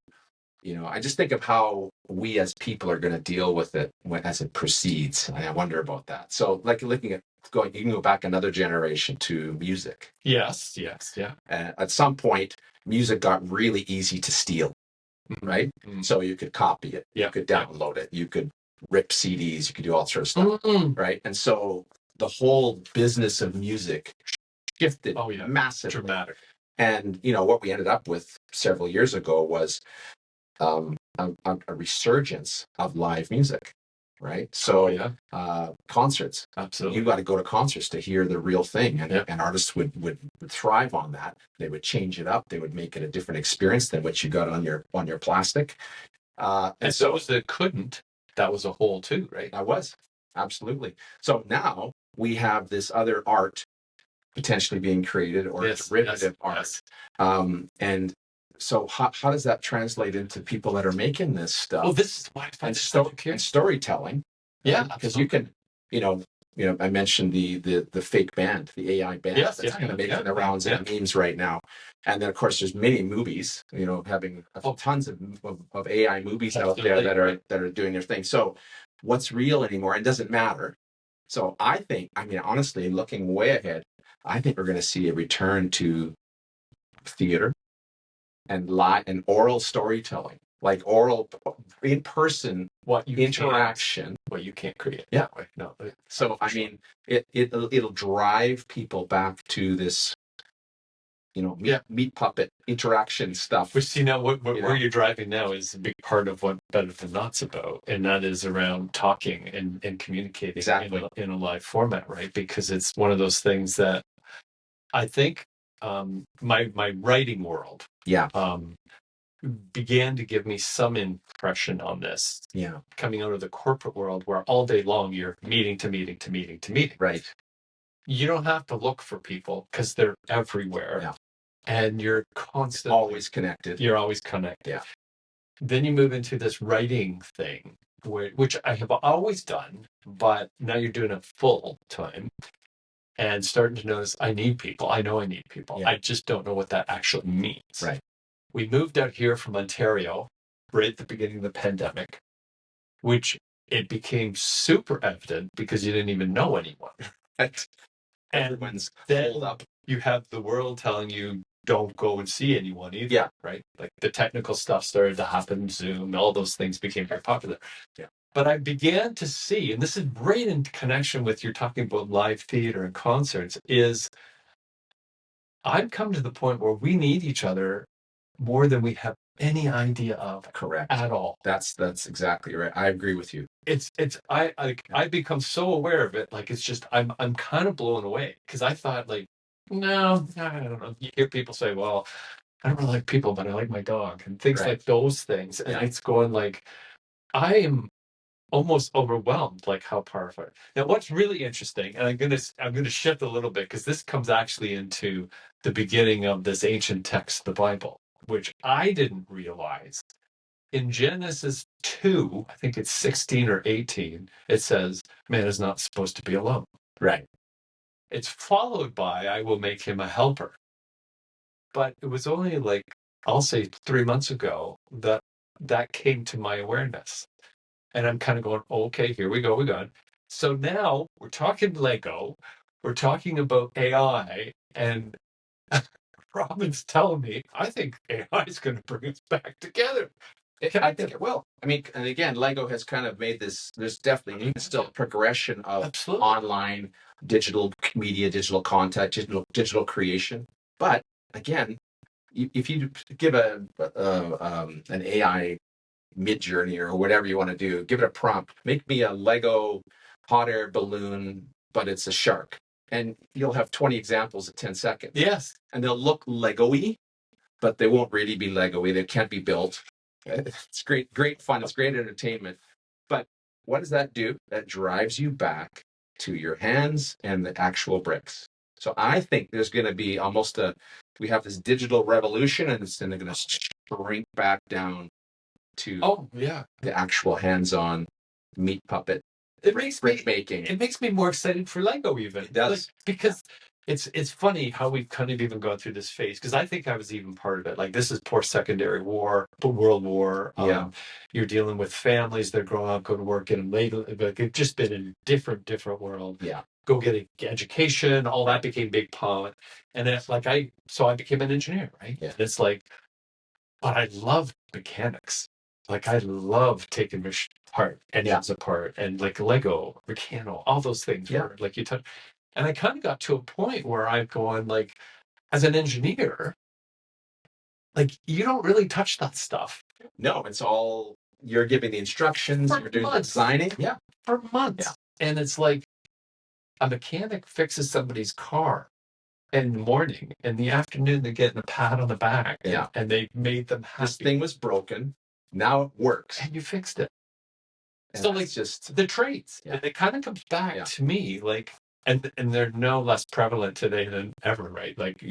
I just think of how we as people are going to deal with it as it proceeds. And I wonder about that. So like looking at you can go back another generation to music. Yes. Yeah. At some point, music got really easy to steal, right? Mm-hmm. So you could copy it. You could download it. You could rip CDs. You could do all sorts of stuff, right? And so the whole business of music shifted massively. Dramatic. And, what we ended up with several years ago was a resurgence of live music, right? So concerts. Absolutely. You got to go to concerts to hear the real thing. And artists would thrive on that. They would change it up. They would make it a different experience than what you got on your plastic. And so those that couldn't, that was a hole too, right? That was. Absolutely. So now we have this other art potentially being created, or derivative art. And so how does that translate into people that are making this stuff? Well, this is why I find and storytelling. Yeah, because you can, I mentioned the fake band, the AI band that's kind of making the rounds in memes right now. And then of course there's many movies, having tons of AI movies out there that are doing their thing. So what's real anymore? It doesn't matter. So I think, honestly, looking way ahead, I think we're going to see a return to theater and oral storytelling, like oral in-person interaction. What you can't create. Yeah. No. So it'll drive people back to this, meat puppet interaction stuff. Which, where you're driving now is a big part of what Better Than Not's about, and that is around talking and communicating in a live format, right? Because it's one of those things that I think my writing world began to give me some impression on this. Yeah. Coming out of the corporate world where all day long you're meeting to meeting to meeting to meeting. Right. You don't have to look for people because they're everywhere. Yeah. And you're constantly always connected. You're always connected. Yeah. Then you move into this writing thing, which I have always done, but now you're doing it full time and starting to notice I need people. I know I need people. I just don't know what that actually means. Right. We moved out here from Ontario right at the beginning of the pandemic, which it became super evident because you didn't even know anyone. Right. And everyone's then pulled up. You have the world telling you don't go and see anyone either. Yeah. Right. Like the technical stuff started to happen, Zoom, all those things became very popular. Yeah. But I began to see, and this is right in connection with you're talking about live theater and concerts, is I've come to the point where we need each other more than we have any idea of. Correct. At all. That's exactly right. I agree with you. I've become so aware of it. Like, it's just, I'm kind of blown away because I thought, like, no, I don't know. You hear people say, well, I don't really like people, but I like my dog, and things like those things. And it's going like, I am almost overwhelmed, like how powerful. Now, what's really interesting, and I'm gonna shift a little bit because this comes actually into the beginning of this ancient text, the Bible, which I didn't realize in Genesis 2, I think it's 16 or 18, it says, man is not supposed to be alone. Right. It's followed by, I will make him a helper. But it was only like, I'll say 3 months ago that that came to my awareness. And I'm kind of going, okay, here we go, we got it. So now we're talking Lego, we're talking about AI, and Robin's telling me, I think AI is going to bring us back together. I think it will. I mean, and again, Lego has kind of made this. There's definitely still a progression of Absolutely. online digital media, digital content, digital creation. But again, if you give an AI mid journey or whatever you want to do, give it a prompt. Make me a Lego hot air balloon, but it's a shark, and you'll have 20 examples in 10 seconds. Yes, and they'll look Lego-y, but they won't really be Lego-y. They can't be built. It's great fun. It's great entertainment. But what does that do? That drives you back to your hands and the actual bricks. So I think there's going to be we have this digital revolution, and it's then going to shrink back down to the actual hands-on meat puppet. It makes brick making. It makes me more exciid for Lego even. It does. Because it's funny how we've kind of even gone through this phase, because I think I was even part of it. Like, this is post-secondary war, World War. You're dealing with families that grow up, go to work, and later, like, it's just been a different world. Yeah. Go get an education, all that became big part. And it's like I became an engineer, right? Yeah. And it's like, but I love mechanics. Like, I love taking engines apart, and like Lego, Meccano, all those things were like you touch. And I kind of got to a point where I'm going, like, as an engineer, like, you don't really touch that stuff. No, it's all, you're giving the instructions, you're doing the designing. Yeah. For months. Yeah. And it's like a mechanic fixes somebody's car in the morning, in the afternoon they're getting a pat on the back. And they made them happy. This thing was broken. Now it works. And you fixed it. And so, like, just the trades. And it kind of comes back to me, like, and they're no less prevalent today than ever, right? Like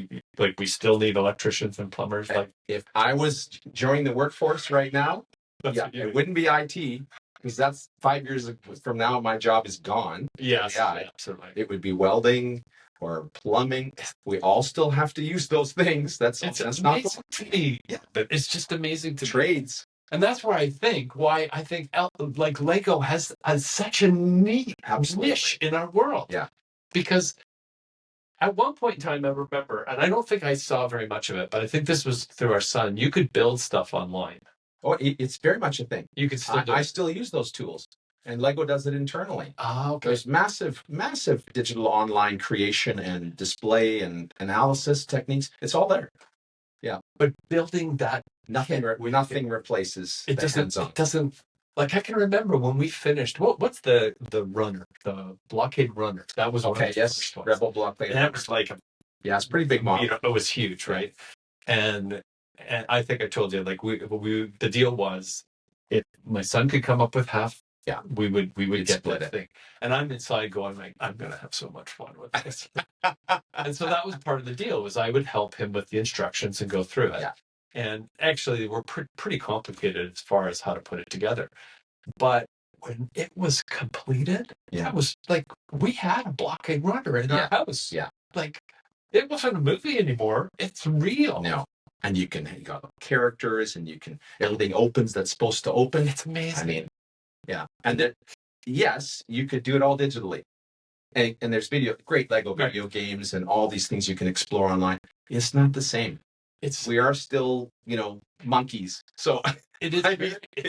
we still need electricians and plumbers. Like, if I was joining the workforce right now, it wouldn't be IT, because that's 5 years from now, my job is gone. Yes, absolutely. It would be welding or plumbing. We all still have to use those things. That's amazing not to me. Yeah, but it's just amazing to trades. And that's why I think like Lego has such a neat niche in our world. Yeah. Because at one point in time, I remember, and I don't think I saw very much of it, but I think this was through our son, you could build stuff online. Oh, it's very much a thing. You could still I still use those tools, and Lego does it internally. Okay. There's massive digital online creation and display and analysis techniques. It's all there. Yeah. But building that, nothing replaces it. It doesn't. Like, I can remember when we finished. What's the runner, the blockade runner? That was okay. Yes, Rebel blockade. And that was like it's pretty big model. It was huge, right? And I think I told you, like, we the deal was, if my son could come up with half, we would get that thing. And I'm inside going, like, I'm gonna have so much fun with this. And so that was part of the deal, was I would help him with the instructions and go through it. And actually, we're pretty complicated as far as how to put it together. But when it was completed, that was like, we had a blockade runner in our house. Yeah. Like, it wasn't a movie anymore. It's real. No. And you got characters, and everything opens that's supposed to open. It's amazing. I mean, and then, yes, you could do it all digitally. And there's great Lego video games and all these things you can explore online. It's not the same. We are still, monkeys. So it is.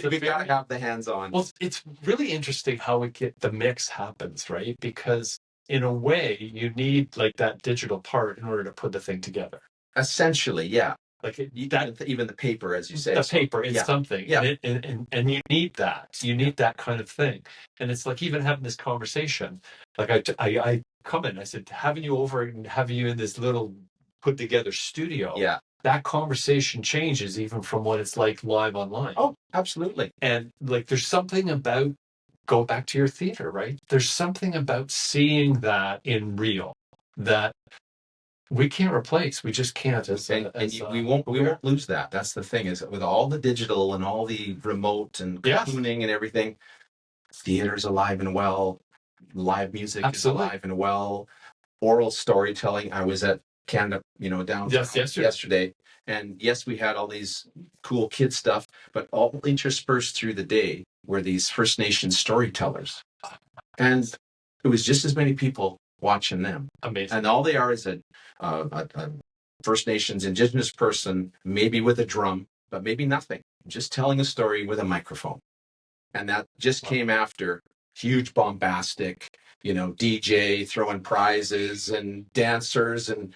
We got to have the hands on. Well, it's really interesting how the mix happens, right? Because in a way, you need, like, that digital part in order to put the thing together. Essentially, yeah. Like, even the paper, as you say. The paper is something. Yeah. And you need that. You need that kind of thing. And it's like, even having this conversation, like, I come in, I said, having you over and having you in this little put together studio. Yeah. That conversation changes even from what it's like live online. Oh, absolutely. And, like, there's something about, go back to your theater, right? There's something about seeing that in real, that we can't replace. We just can't. We won't lose that. That's the thing, is with all the digital and all the remote and cocooning and everything, theater's alive and well, live music is alive and well, oral storytelling. I was at Canada, downtown yesterday. And yes, we had all these cool kid stuff, but all interspersed through the day were these First Nations storytellers. And it was just as many people watching them. Amazing. And all they are is a First Nations Indigenous person, maybe with a drum, but maybe nothing, just telling a story with a microphone. And that just came after huge bombastic, DJ throwing prizes and dancers, and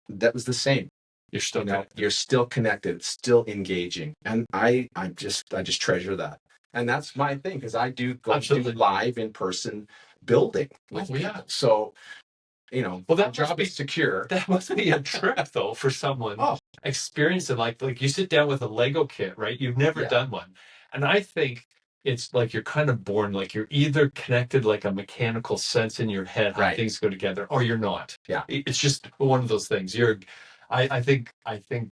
that was the same. You're still connected. You're still connected, still engaging, and I just treasure that. And that's my thing, because I do go do live in person building with people. So, well, that job is secure. That must be a trip though for someone experiencing like you sit down with a Lego kit, right? You've never done one, and I think it's like you're kind of born, like you're either connected like a mechanical sense in your head how things go together, or you're not. Yeah, it's just one of those things. I think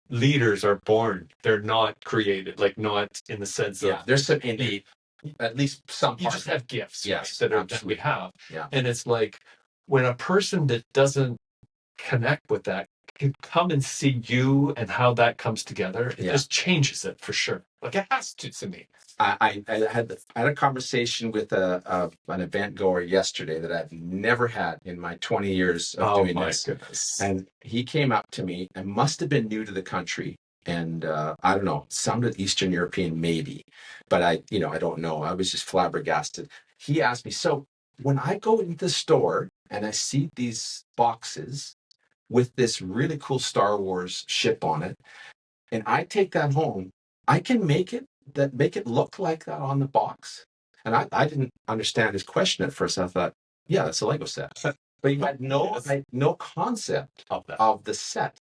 leaders are born. They're not created, like not in the sense of there's some innate, at least some you just have gifts, yes, that we have. Yeah, and it's like when a person that doesn't connect with that can come and see you and how that comes together, it just changes it for sure. Like it has to me. I had a conversation with an event goer yesterday that I've never had in my 20 years of doing this. Goodness. And he came up to me and must have been new to the country. And I don't know, sounded Eastern European maybe, but I don't know. I was just flabbergasted. He asked me, so when I go into the store and I see these boxes with this really cool Star Wars ship on it, and I take that home, I can make it look like that on the box. And I didn't understand his question at first. I thought, yeah, that's a Lego set. But he had no concept of the set.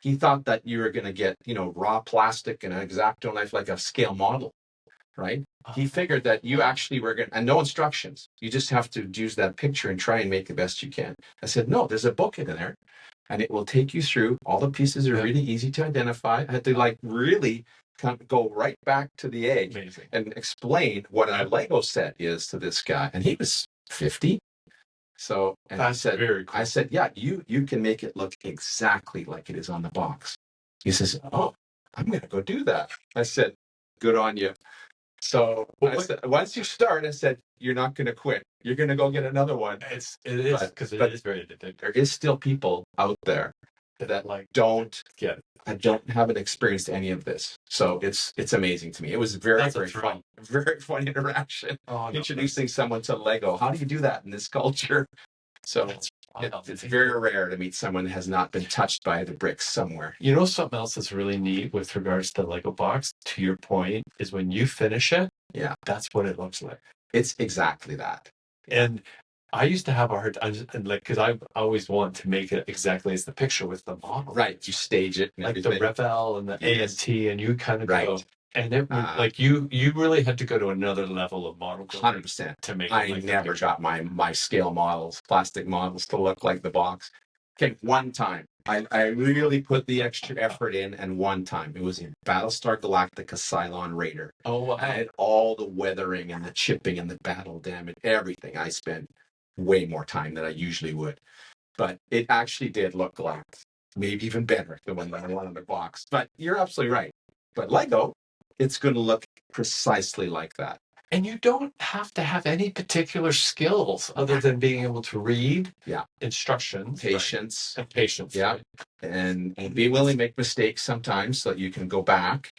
He thought that you were going to get, raw plastic and an X-Acto knife, like a scale model, right? He figured that you actually were going to, and no instructions. You just have to use that picture and try and make the best you can. I said, no, there's a book in there, and it will take you through. All the pieces are really easy to identify. I had to really kind of go right back to the egg and explain what a Lego set is to this guy. And he was 50. So, and that's very cool. I said, yeah, you can make it look exactly like it is on the box. He says, oh, I'm going to go do that. I said, good on you. So once you start, I said, you're not going to quit. You're going to go get another one. It is because it is very addictive. There is still people out there that don't get it. I don't haven't experienced any of this, so it's amazing to me. It was very fun, very fun interaction. Introducing someone to Lego. How do you do that in this culture? So it's very rare to meet someone that has not been touched by the bricks somewhere. Something else that's really neat with regards to the Lego box, to your point, is when you finish it. Yeah, that's what it looks like. It's exactly that. And I used to have a hard time, because I always want to make it exactly as the picture with the model. Right, you stage it, and like everything. The Revel and the ANT, and you kind of go. And it you really had to go to another level of model. 100% to make. I never got my scale models, plastic models, to look like the box. Okay, one time I really put the extra effort in, and one time it was in Battlestar Galactica Cylon Raider. Oh, wow. I had all the weathering and the chipping and the battle damage, everything. I spent way more time than I usually would, but it actually did look like maybe even better than when I wanted the box. But you're absolutely right. But Lego, it's going to look precisely like that. And you don't have to have any particular skills other than being able to read instructions, patience, and patience, and be willing to make mistakes sometimes, so that you can go back,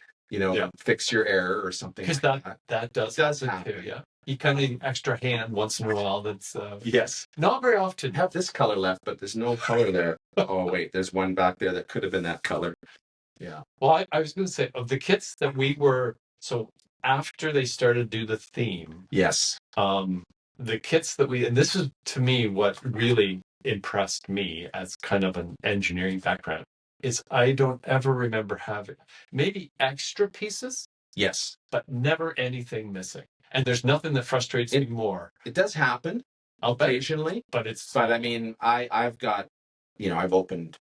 fix your error or something. Because that does happen too. Yeah, you kind of extra hand once in a while. That's not very often. I have this color left, but there's no color there. Oh wait, there's one back there that could have been that color. Yeah. Well, I was going to say, of the kits that we were, so after they started to do the theme, the kits that and this is to me what really impressed me as kind of an engineering background, is I don't ever remember having maybe extra pieces, but never anything missing. And there's nothing that frustrates me more. It does happen occasionally, but I mean, I've got, I've opened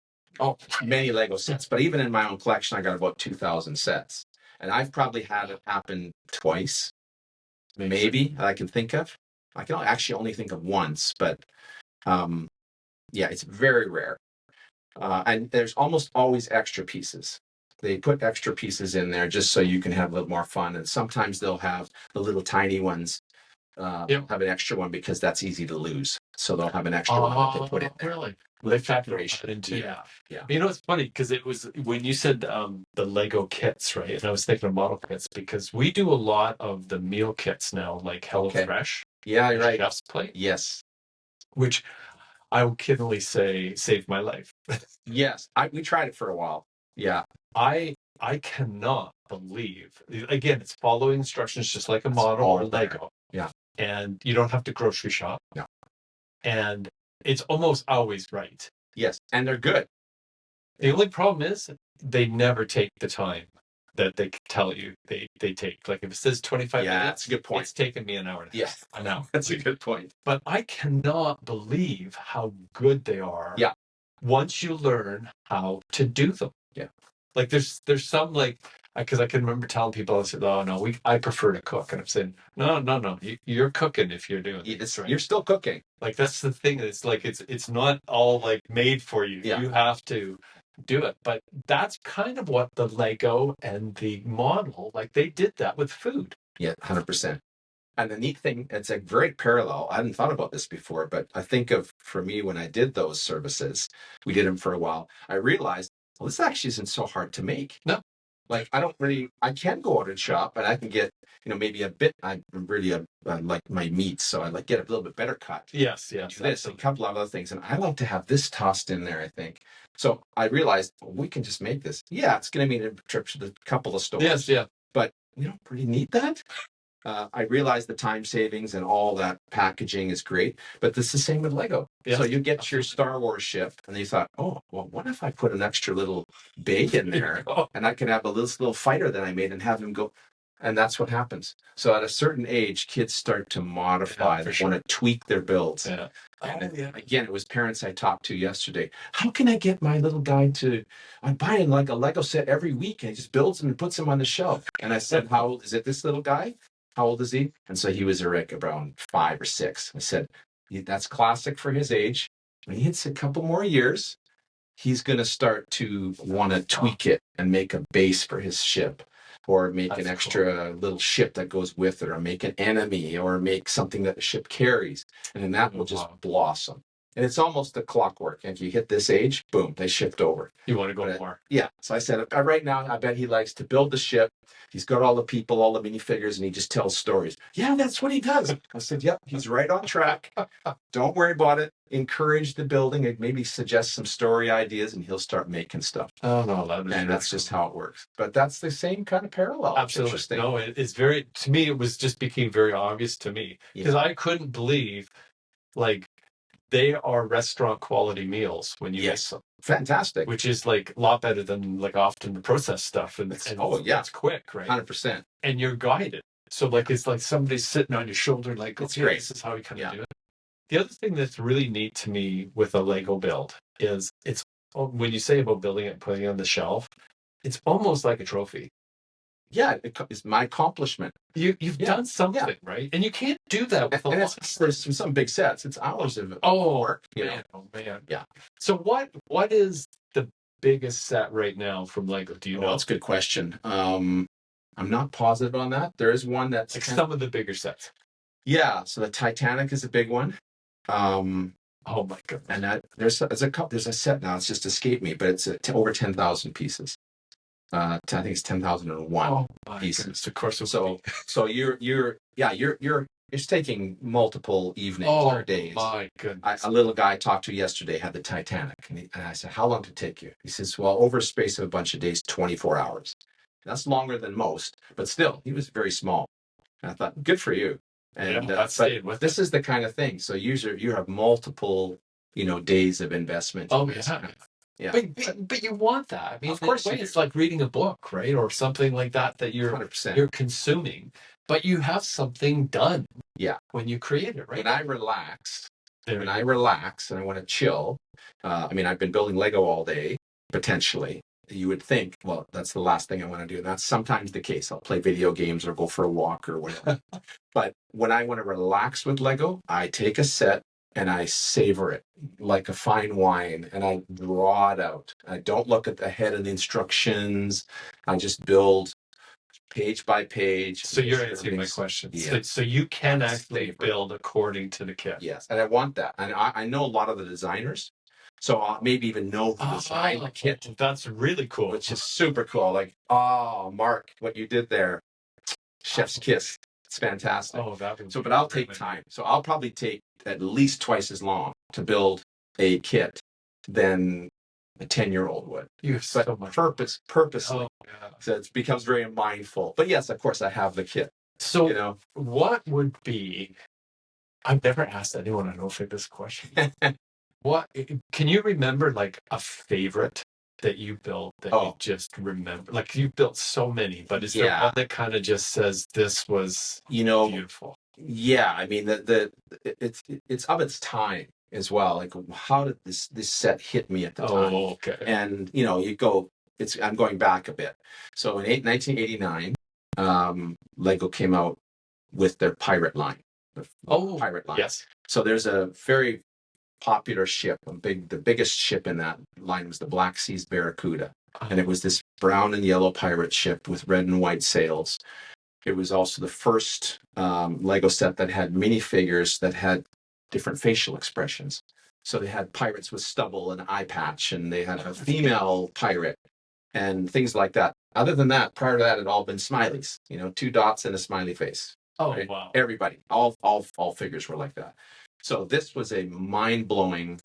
many Lego sets. But even in my own collection, I got about 2,000 sets. And I've probably had it happen twice, maybe, that I can think of. I can actually only think of once, but yeah, it's very rare. And there's almost always extra pieces. They put extra pieces in there just so you can have a little more fun. And sometimes they'll have the little tiny ones have an extra one because that's easy to lose. So they'll have an extra one that they put in there. Really? They factor that into yeah. You know, it's funny because it was when you said the Lego kits, right? And I was thinking of model kits because we do a lot of the meal kits now, like HelloFresh. Yeah, you're right. Chef's Plate. Yes. Which I will kiddingly say saved my life. Yes. We tried it for a while. Yeah. I cannot believe, again, it's following instructions just like a model or Lego. Yeah. And you don't have to grocery shop. No. And it's almost always right. Yes. And they're good. The only problem is they never take the time that they tell you they take. Like if it says 25 minutes, that's a good point. It's taken me an hour and a half. I know. That's a good point. But I cannot believe how good they are. Yeah. Once you learn how to do them. Yeah. Like there's some like, because I can remember telling people, I said, "Oh no, I prefer to cook," and I'm saying, "No, you're cooking if you're doing this, right? You're still cooking." Like that's the thing. It's like it's not all like made for you. Yeah. You have to do it. But that's kind of what the Lego and the model, like they did that with food. Yeah, 100%. And the neat thing, it's a great parallel. I hadn't thought about this before, but I think of, for me, when I did those services, we did them for a while, I realized, well, this actually isn't so hard to make. No. Like, I can go out and shop and I can get, maybe a bit, I really like my meats, so I get a little bit better cut. Yes. Do this, a couple of other things. And I like to have this tossed in there, I think. So I realized, well, we can just make this. Yeah, it's going to mean a trip to a couple of stores. Yes, yeah. But we don't really need that. I realize the time savings and all that packaging is great, but this is the same with Lego. Yes. So you get your Star Wars ship, and you thought, oh, well, what if I put an extra little bay in there, and I can have a little fighter that I made and have him go. And that's what happens. So at a certain age, kids start to modify. They want to tweak their builds. Yeah. Again, it was parents I talked to yesterday. How can I get my little guy to? I'm buying like a Lego set every week, and he just builds them and puts them on the shelf. And I said, how old is it? This little guy? How old is he? And so he was around 5 or 6. I said, that's classic for his age. When he hits a couple more years, he's going to start to want to tweak it and make a base for his ship, or make an extra little ship that goes with it, or make an enemy, or make something that the ship carries. And then that will just blossom. And it's almost a clockwork. If you hit this age, boom, they shift over. You want to go more. Yeah. So I said, right now, I bet he likes to build the ship. He's got all the people, all the minifigures, and he just tells stories. Yeah, that's what he does. I said, yep, he's right on track. Don't worry about it. Encourage the building and maybe suggest some story ideas, and he'll start making stuff. Oh, no. That's just how it works. But that's the same kind of parallel. Absolutely. No, it's very, to me, it was just became very obvious to me. Because I couldn't believe, like, they are restaurant quality meals when you make them. Fantastic. Which is like a lot better than like often the processed stuff. And it's quick, right? 100%. And you're guided. So like it's like somebody's sitting on your shoulder, like, it's great. This is how we kind of do it. The other thing that's really neat to me with a Lego build is it's when you say about building it and putting it on the shelf, it's almost like a trophy. Yeah, it's my accomplishment. You've done something, right? And you can't do that with a lot. For some big sets. It's hours of work. Man. Oh, man. Yeah. So what is the biggest set right now from Lego? Do you know? That's a good question. I'm not positive on that. There is one that's like some of the bigger sets. Yeah. So the Titanic is a big one. Oh my goodness. And there's a set now. It's just escaped me, but it's over 10,000 pieces. I think it's 10,001 pieces. Of course. So you're it's taking multiple evenings or days. My goodness. A little guy I talked to yesterday had the Titanic, and I said, "How long did it take you?" He says, "Well, over a space of a bunch of days, 24 hours. That's longer than most, but still, he was very small." And I thought, "Good for you." And this is the kind of thing. So you have multiple, days of investment. Oh yeah. Yeah, but you want that. I mean, of course, it's like reading a book, right, or something like that you're 100%. You're consuming, but you have something done. Yeah, when you create it, right? When I relax, when I relax and I want to chill, I mean, I've been building Lego all day, potentially. You would think, well, that's the last thing I want to do. And that's sometimes the case. I'll play video games or go for a walk or whatever. But when I want to relax with Lego, I take a set and I savor it like a fine wine and I draw it out. I don't look at the head of the instructions. I just build page by page. So you're answering my question. Yeah. So you can actually build according to the kit. Yes, and I want that. And I know a lot of the designers, so I'll maybe even know who designed the kit. That's really cool. Which is super cool. Like, oh, Mark, what you did there, chef's kiss. It's fantastic. Oh, that would so, but I'll take time. So I'll probably take at least twice as long to build a kit than a 10-year-old would. You have so much purposely. Oh, yeah. So it becomes very mindful. But yes, of course, I have the kit. So, you know, what would be? I've never asked anyone on OFIG this question. What can you remember, like a favorite that you built that you just remember? Like you built so many, but is there one that kind of just says this was beautiful? Yeah, I mean it's of its time as well. Like how did this set hit me at the time? Oh, okay. And I'm going back a bit. So in 1989, Lego came out with their pirate line. Pirate line. Yes. So there's a very popular ship, the biggest ship in that line was the Black Sea's Barracuda. And it was this brown and yellow pirate ship with red and white sails. It was also the first Lego set that had minifigures that had different facial expressions. So they had pirates with stubble and eye patch, and they had a female pirate and things like that. Other than that, prior to that, it had all been smileys, 2 dots and a smiley face. Oh, right? wow. Everybody, all figures were like that. So this was a mind-blowing,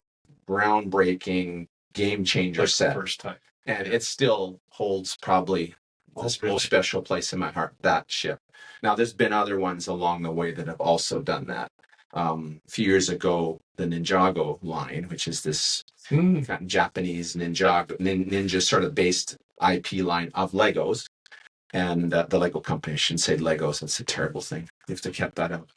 groundbreaking, game-changer set. First time. And it still holds probably this most special place in my heart, that ship. Now, there's been other ones along the way that have also done that. A few years ago, the Ninjago line, which is this kind of Japanese ninja sort of based IP line of Legos. And the Lego company, I shouldn't say Legos, that's a terrible thing. You have to keep that out.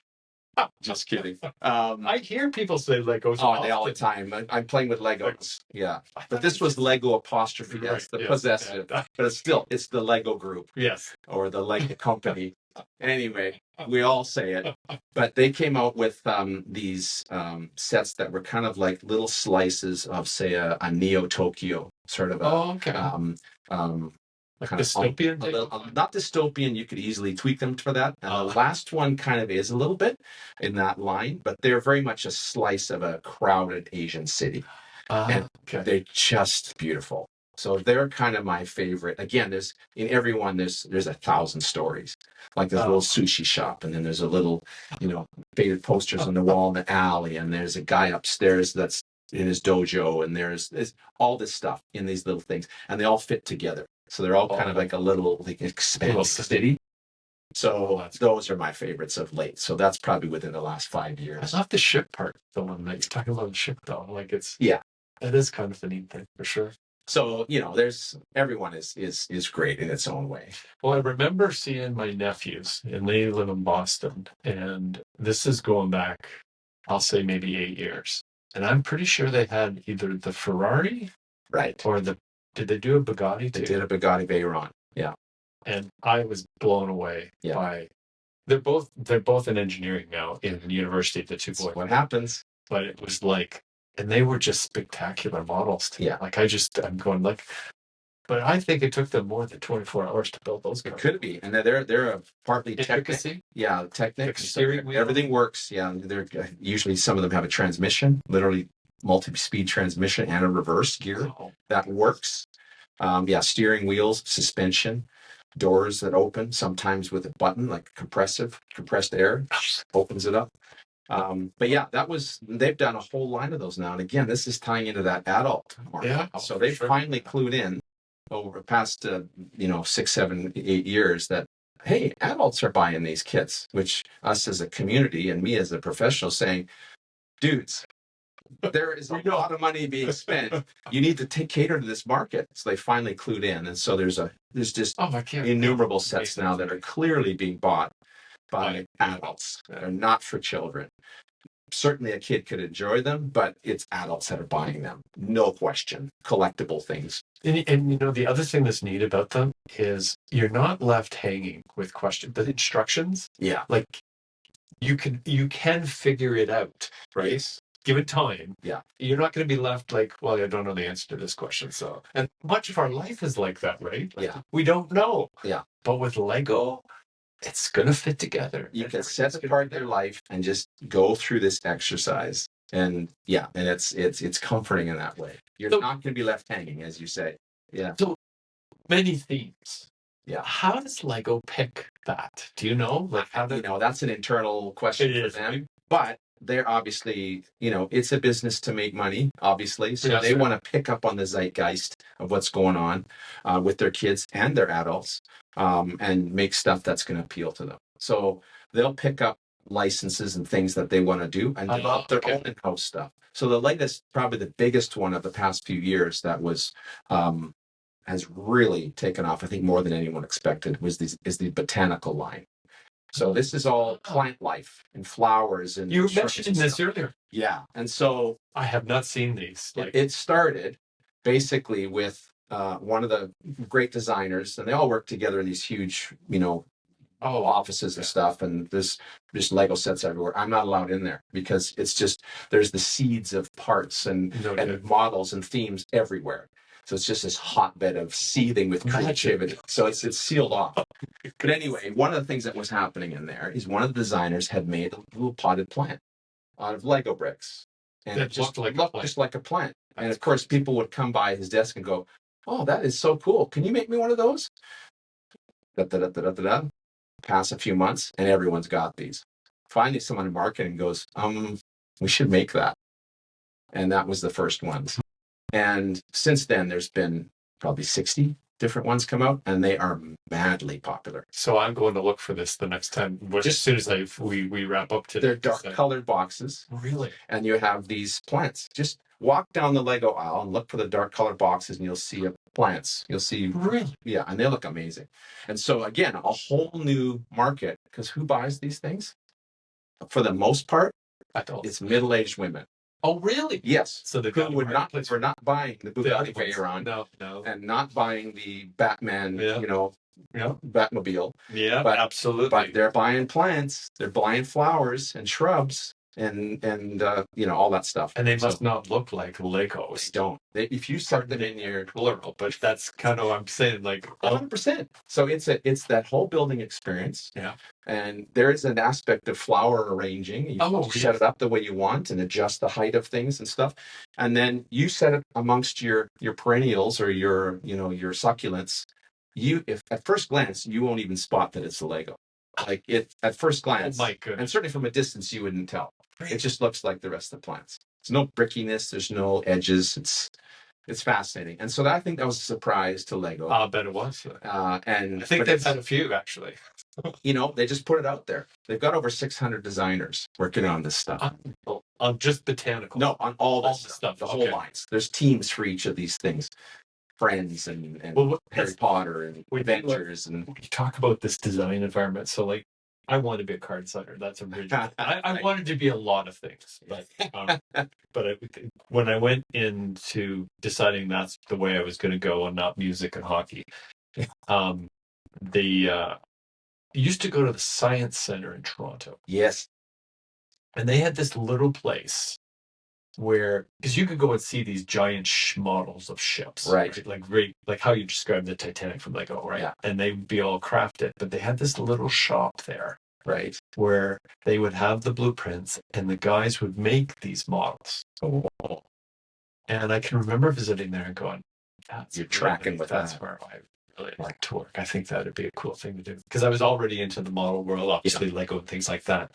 Just kidding. I hear people say Legos. Oh, they all the time. I'm playing with Legos. Yeah. But this was Lego apostrophe. Yes, the possessive. But it's the Lego group. Yes. Or the Lego company. Anyway, we all say it. But they came out with these sets that were kind of like little slices of, say, a Neo Tokyo sort of like dystopian? Not dystopian. You could easily tweak them for that. And the last one kind of is a little bit in that line, but they're very much a slice of a crowded Asian city. And they're just beautiful. So they're kind of my favorite. Again, in every one, there's 1,000 stories. Like there's a little sushi shop, and then there's a little, faded posters on the wall in the alley, and there's a guy upstairs that's in his dojo, and there's all this stuff in these little things, and they all fit together. So they're all kind of like a little expanded city. So those are my favorites of late. So that's probably within the last 5 years. I love the ship part, the one that you're talking about the ship though. Like it is kind of a neat thing for sure. So, everyone is great in its own way. Well, I remember seeing my nephews, and they live in Boston, and this is going back, I'll say maybe 8 years. And I'm pretty sure they had either the Ferrari, right, or did they do a Bugatti too? They did a Bugatti Veyron, yeah. And I was blown away by. They're both in engineering now in university. The two boys. What happens? But it was like, and they were just spectacular models. Like I'm going like, but I think it took them more than 24 hours to build those cars. It could be, and they're a partly intricacy. Technical steering wheel. Everything works. Yeah, they're usually some of them have a transmission, literally multi-speed transmission and a reverse gear that works. Steering wheels, suspension, doors that open, sometimes with a button like compressed air opens it up. But yeah, they've done a whole line of those now. And again, this is tying into that adult market. Yeah. So they've finally clued in over the past 6, 7, 8 years that, hey, adults are buying these kits, which us as a community and me as a professional saying, dudes, there is a lot of money being spent. You need to cater to this market. So they finally clued in. And so there's just innumerable sets now that are clearly being bought by adults that are not for children. certainly a kid could enjoy them, but it's adults that are buying them. No question. Collectible things. And you know, the other thing that's neat about them is you're not left hanging with questions. The instructions, Yeah. like you can figure it out, right? Yes. Give it time. Yeah. You're not going to be left like, well, I don't know the answer to this question. So, and much of our life is like that, right? Like, Yeah. we don't know. Yeah. But with Lego, it's going to fit together. You can set apart your life and just go through this exercise. And yeah, and it's comforting in that way. You're not going to be left hanging, as you say. Yeah. So many themes. Yeah. How does Lego pick that? Do you know? Like, how do that's an internal question for them. But they're obviously, it's a business to make money, obviously. So they want to pick up on the zeitgeist of what's going on with their kids and their adults, and make stuff that's going to appeal to them. So they'll pick up licenses and things that they want to do and develop their own in-house stuff. So the latest, probably the biggest one of the past few years that was has really taken off, I think more than anyone expected, is the botanical line. So this is all plant life and flowers and you were mentioning this earlier. Yeah. And so I have not seen these. It started basically with one of the great designers, and they all work together in these huge, offices and stuff. And there's just Lego sets everywhere. I'm not allowed in there because it's just, there's the seeds of parts and models and themes everywhere. So it's just this hotbed of seething with creativity. So it's sealed off. But anyway, one of the things that was happening in there is one of the designers had made a little potted plant out of Lego bricks. And it just looked just like a plant. And of course, people would come by his desk and go, "Oh, that is so cool. Can you make me one of those?" Pass a few months, and everyone's got these. Finally, someone in marketing goes, "We should make that." And that was the first ones. And since then, there's been probably 60 different ones come out, and they are madly popular. So I'm going to look for this the next time, as soon as we wrap up today. They're dark colored boxes. Really? And you have these plants. Just walk down the Lego aisle and look for the dark colored boxes, and you'll see plants. You'll see. Really? Yeah, and they look amazing. And so again, a whole new market, because who buys these things? For the most part, it's middle-aged women. Oh, really? Yes. So who would not for not buying the Bugatti Veyron, no, and not buying the Batman, Batmobile. Yeah, but absolutely. But they're buying plants, they're buying flowers and shrubs, and all that stuff. And they must not look like Legos. They don't. If you set them in your plural, but that's kind of what I'm saying. Like 100%. So it's that whole building experience. Yeah. And there is an aspect of flower arranging. You set it up the way you want and adjust the height of things and stuff. And then you set it amongst your perennials or your succulents. If at first glance, you won't even spot that it's a Lego. Like it at first glance. Oh my goodness. And certainly from a distance, you wouldn't tell. It just looks like the rest of the plants. There's no brickiness. There's no edges. It's fascinating. And so I think that was a surprise to Lego. I bet it was. And I think they've had a few, actually. They just put it out there. They've got over 600 designers working on this stuff. On just botanical? No, on all this stuff. The whole lines. There's teams for each of these things. Friends and Harry Potter and Avengers. And you talk about this design environment. So, like, I want to be a card signer. That's original. I wanted to be a lot of things, but when I went into deciding that's the way I was going to go and not music and hockey, used to go to the Science Center in Toronto. Yes, and they had this little place where, because you could go and see these giant models of ships, right? Like how you described the Titanic from Lego, right? Yeah. And they would be all crafted, but they had this little shop there, right, where they would have the blueprints and the guys would make these models. Oh. And I can remember visiting there and going, "You're tracking with that's that." where I really like to work. I think that would be a cool thing to do, because I was already into the model world, obviously Lego and things like that.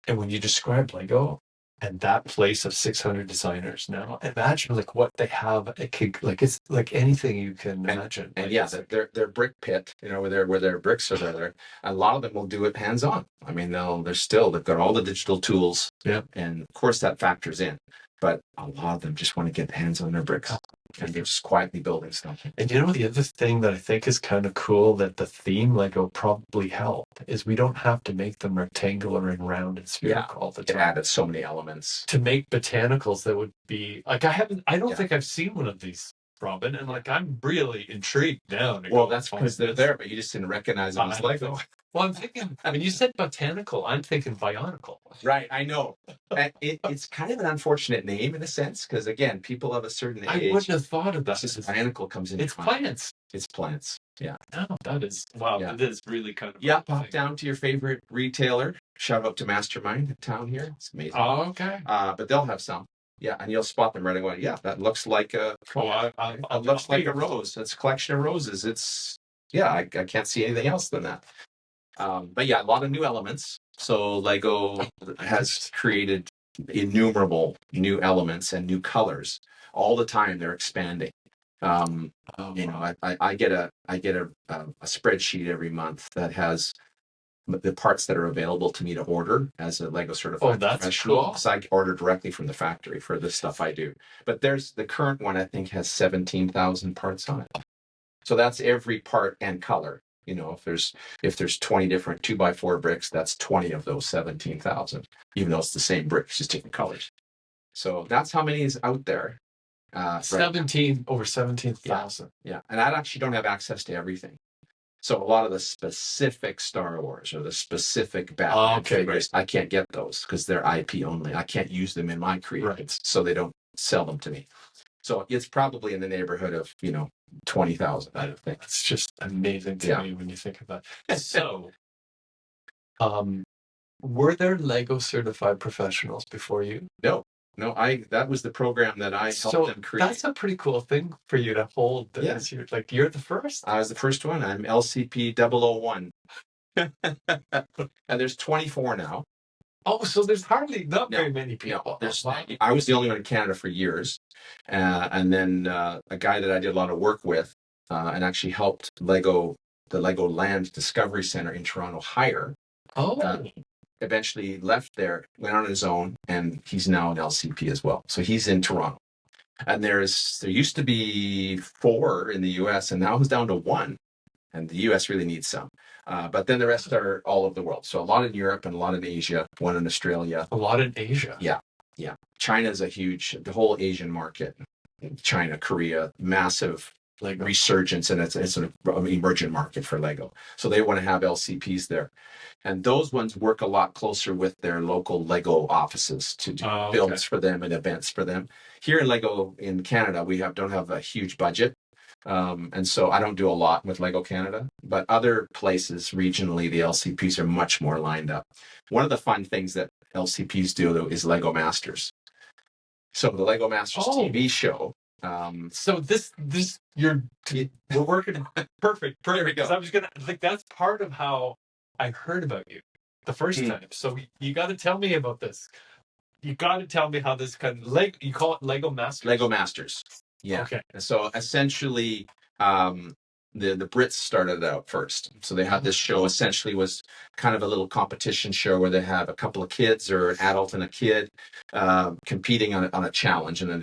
And when you describe Lego and that place of 600 designers now, imagine like what they have. It's like anything you can imagine. And their brick pit, where their bricks are there. A lot of them will do it hands on. I mean, they've got all the digital tools. Yeah. And of course that factors in, but a lot of them just want to get hands on their bricks. and they're just quietly building something. And you know, the other thing that I think is kind of cool that the theme Lego probably helped is we don't have to make them rectangular and round and spherical all the It time. added so many elements. To make botanicals that would be like, I don't think I've seen one of these, Robin, and like I'm really intrigued now. Well, that's because they're there, but you just didn't recognize them as Lego. Well, I'm thinking, when you said botanical, I'm thinking bionicle. Right, I know. And it's kind of an unfortunate name in a sense, because again, people of a certain age. I wouldn't have thought of that. This is bionicle comes in. It's plants. It's plants. Yeah. No, that is, wow, Yeah. it is really kind of. Yeah, pop down to your favorite retailer. Shout out to Mastermind in town here. It's amazing. Oh, okay. But they'll have some. Yeah, and you'll spot them right away. Yeah, that looks like a. It looks like a rose. It's a collection of roses. It's I can't see anything else than that. But yeah, a lot of new elements. So Lego has created innumerable new elements and new colors all the time. They're expanding. You know, I get a spreadsheet every month that has the parts that are available to me to order as a Lego certified professional. Cool. So I order directly from the factory for the stuff I do. But there's the current one, I think, has 17,000 parts on it. So that's every part and color. You know, if there's 20 different 2x4 bricks, that's 20 of those 17,000, even though it's the same bricks, just different colors. So that's how many is out there. 17 over 17,000. Yeah. And I actually don't have access to everything. So a lot of the specific Star Wars or the specific Batman figures, I can't get those because they're IP only. I can't use them in my creations, so they don't sell them to me. So it's probably in the neighborhood of 20,000. I don't think. It's just amazing to me when you think about it. So, were there Lego certified professionals before you? No, that was the program that I helped them create. That's a pretty cool thing for you to hold. You're the first. I was the first one. I'm LCP 001. And there's 24 now. Oh, so there's not very many people. I was the only one in Canada for years. And then a guy that I did a lot of work with and actually helped the Lego Land Discovery Center in Toronto hire. Eventually left there, went on his own, and he's now an LCP as well. So he's in Toronto. And there used to be 4 in the US, and now it's down to 1. And the US really needs some. But then the rest are all over the world. So a lot in Europe and a lot in Asia, 1 in Australia. A lot in Asia? Yeah. China is the whole Asian market. China, Korea, massive resurgence, and it's an emergent market for Lego. So they want to have LCPs there. And those ones work a lot closer with their local Lego offices to do builds for them and events for them. Here in Lego in Canada, we don't have a huge budget. And so I don't do a lot with Lego Canada, but other places regionally, the LCPs are much more lined up. One of the fun things that LCPs do, though, is Lego Masters. So the Lego Masters TV show. So we're working perfect. There we go. I was that's part of how I heard about you the first time. So you got to tell me about this. You got to tell me how this you call it Lego Masters? Lego Masters. Yeah. Okay. So essentially, the Brits started it out first. So they had this show, essentially was kind of a little competition show where they have a couple of kids or an adult and a kid competing on a challenge, and then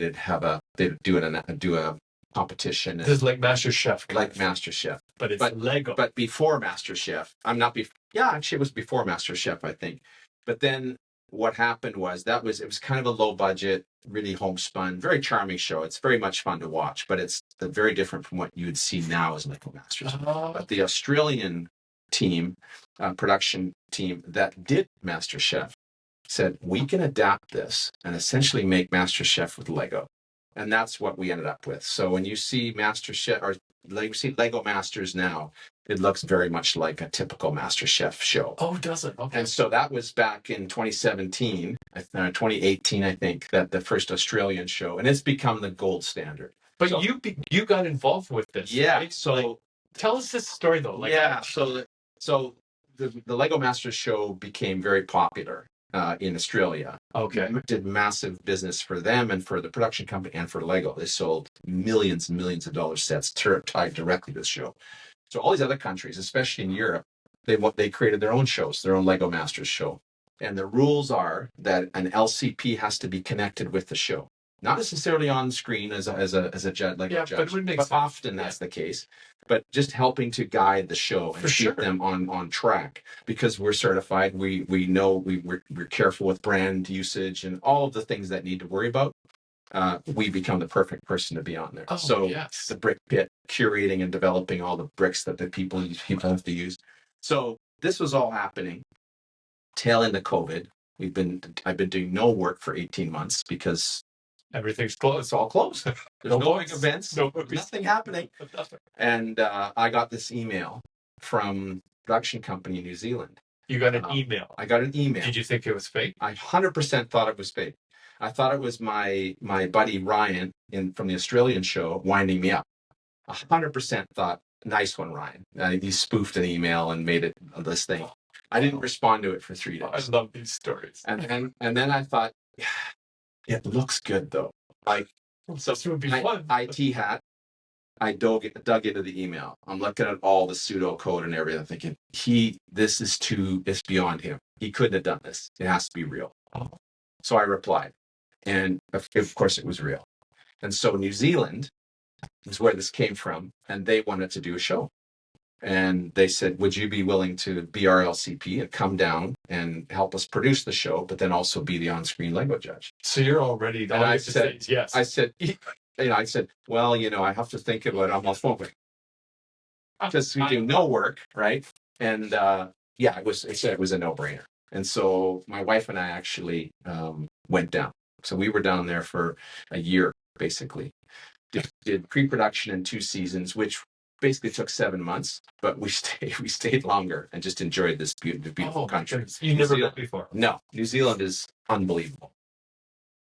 they'd do a competition. This is like MasterChef. Like MasterChef. But it's Lego. But before MasterChef. Actually it was before MasterChef, I think. But then what happened was it was kind of a low budget, really homespun, very charming show. It's very much fun to watch, but it's very different from what you would see now as Lego Masters. But the Australian team, production team that did MasterChef said, we can adapt this and essentially make MasterChef with Lego. And that's what we ended up with. So when you see MasterChef or you see Lego Masters now, it looks very much like a typical MasterChef show. Oh, does it? Okay. And so that was back in 2017, 2018, I think, that the first Australian show, and it's become the gold standard. But you got involved with this, right? So tell us this story though. So the Lego Masters show became very popular in Australia. Okay. Did massive business for them and for the production company and for Lego. They sold millions and millions of dollar sets tied directly to the show. So all these other countries, especially in Europe, they created their own shows, their own Lego Masters show. And the rules are that an LCP has to be connected with the show. not necessarily on screen as a judge, like a judge, but often that's the case. But just helping to guide the show and keep them on track, because we're certified. We know we're careful with brand usage and all of the things that need to worry about. We become the perfect person to be on there. The brick pit, curating and developing all the bricks that the people have to use. So this was all happening tail end of COVID. I've been doing no work for 18 months because everything's closed. It's all closed. There's no big events, nothing happening. And I got this email from a production company in New Zealand. You got an email? I got an email. Did you think it was fake? I 100% thought it was fake. I thought it was my buddy Ryan from the Australian show winding me up. 100% thought, nice one, Ryan. He spoofed an email and made it this thing. I didn't respond to it for 3 days. I love these stories. And then I thought, yeah, it looks good though. Like, so it would be fun. IT hat. I dug into the email. I'm looking at all the pseudo code and everything. I'm thinking, it's beyond him. He couldn't have done this. It has to be real. So I replied, and of course it was real. And so New Zealand is where this came from, and they wanted to do a show. And they said, would you be willing to be our LCP and come down and help us produce the show, but then also be the on-screen Lego judge? So you're already... And I said, yes. I said, well, I have to think about it. I'm off phone. Because we do no work, right? And it was a no-brainer. And so my wife and I actually went down. So we were down there for a year, basically. Did pre-production in 2 seasons, which basically took 7 months, but we stayed longer and just enjoyed this beautiful country. You never been before? No, New Zealand is unbelievable.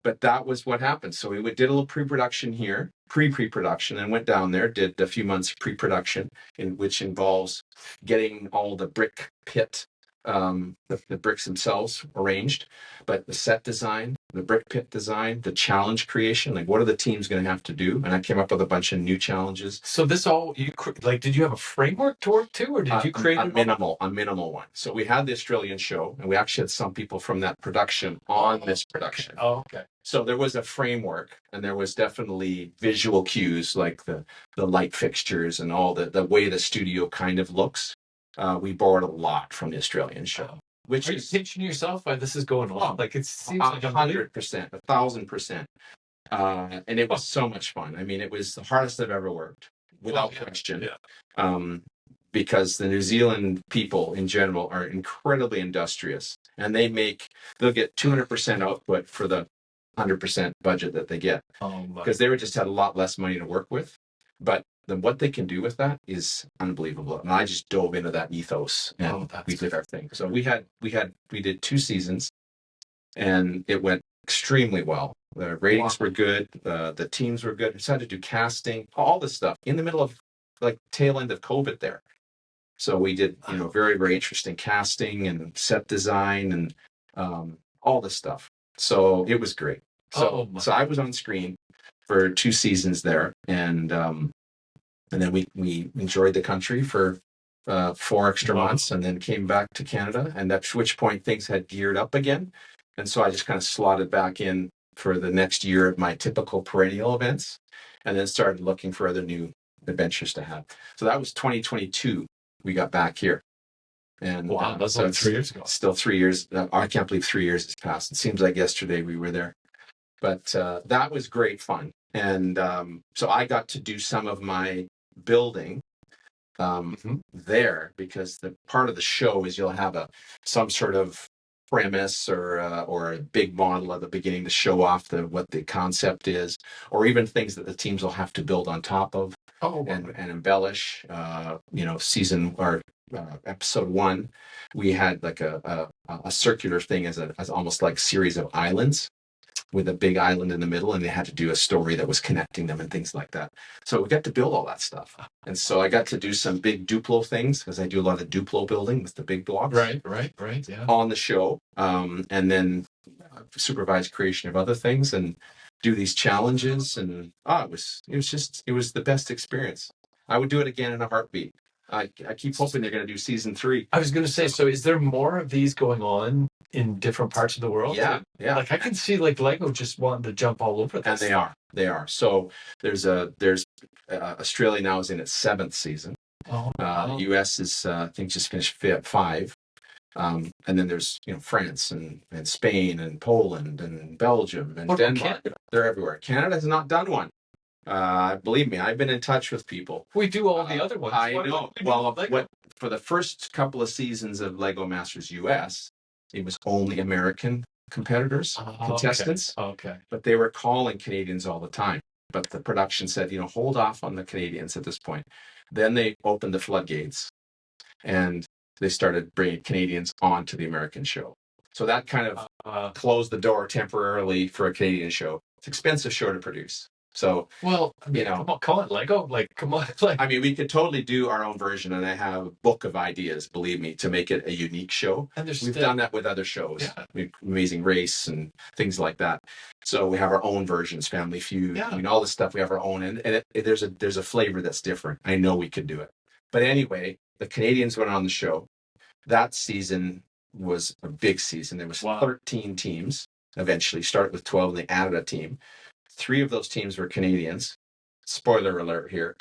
But that was what happened. So we did a little pre-production here, pre-production, and went down there, did a few months of pre-production, which involves getting all the brick pit, the bricks themselves arranged, but the set design, the brick pit design, the challenge creation, like what are the teams going to have to do? And I came up with a bunch of new challenges. So this all, did you have a framework to work to, or did you create a minimal one? So we had the Australian show, and we actually had some people from that production on this production. Oh, okay. So there was a framework, and there was definitely visual cues, like the light fixtures and all the way the studio kind of looks. We borrowed a lot from the Australian show. Which are you pinching yourself while this is going on? Like, it seems like 100%, 1,000%. And it was so much fun. I mean, it was the hardest I've ever worked, without question. Yeah. Because the New Zealand people in general are incredibly industrious, and they'll get 200% output for the 100% budget that they get. Because they just had a lot less money to work with. But what they can do with that is unbelievable. And I just dove into that ethos, and we did our thing. So we did 2 seasons, and it went extremely well. The ratings were good. The teams were good. We decided to do casting, all this stuff in the middle of tail end of COVID there. So we did, very, very interesting casting and set design and all this stuff. So it was great. So I was on screen for 2 seasons there, and then we enjoyed the country for 4 extra months, and then came back to Canada, and at which point things had geared up again. And so I just kind of slotted back in for the next year of my typical perennial events, and then started looking for other new adventures to have. So that was 2022. We got back here. And that's like 3 years ago. Still 3 years. I can't believe 3 years has passed. It seems like yesterday we were there. But that was great fun. And so I got to do some of my building there, because the part of the show is you'll have some sort of premise or a big model at the beginning to show off what the concept is, or even things that the teams will have to build on top of and embellish. Season or episode 1, we had like a circular thing as almost like series of islands, with a big island in the middle, and they had to do a story that was connecting them and things like that. So we got to build all that stuff. And so I got to do some big Duplo things, because I do a lot of Duplo building with the big blocks. Right, yeah. On the show. And then supervise creation of other things and do these challenges. And it was the best experience. I would do it again in a heartbeat. I keep hoping they're going to do season 3. I was going to say, so is there more of these going on in different parts of the world. Yeah, too. yeah. Like I can see like Lego just wanting to jump all over this. And they are. So there's Australia now is in its 7th season. Oh, wow. US is I think just finished 5. And then there's France and Spain and Poland and Belgium and Denmark. They're everywhere. Canada has not done one. Believe me, I've been in touch with people. We do all the other ones. I know. Well, for the first couple of seasons of Lego Masters US, it was only American competitors, contestants. Okay. But they were calling Canadians all the time. But the production said, hold off on the Canadians at this point. Then they opened the floodgates and they started bringing Canadians onto the American show. So that kind of closed the door temporarily for a Canadian show. It's an expensive show to produce. So, well, come on, Lego. Like, come on. Like, I mean, we could totally do our own version, and I have a book of ideas, believe me, to make it a unique show. And we've done that with other shows, Amazing Race and things like that. So we have our own versions, Family Feud. I mean, all this stuff we have our own, and there's a flavor that's different. I know we could do it. But anyway, the Canadians went on the show. That season was a big season. There was 13 teams. Eventually, started with 12, and they added a team. 3 of those teams were Canadians. Spoiler alert here.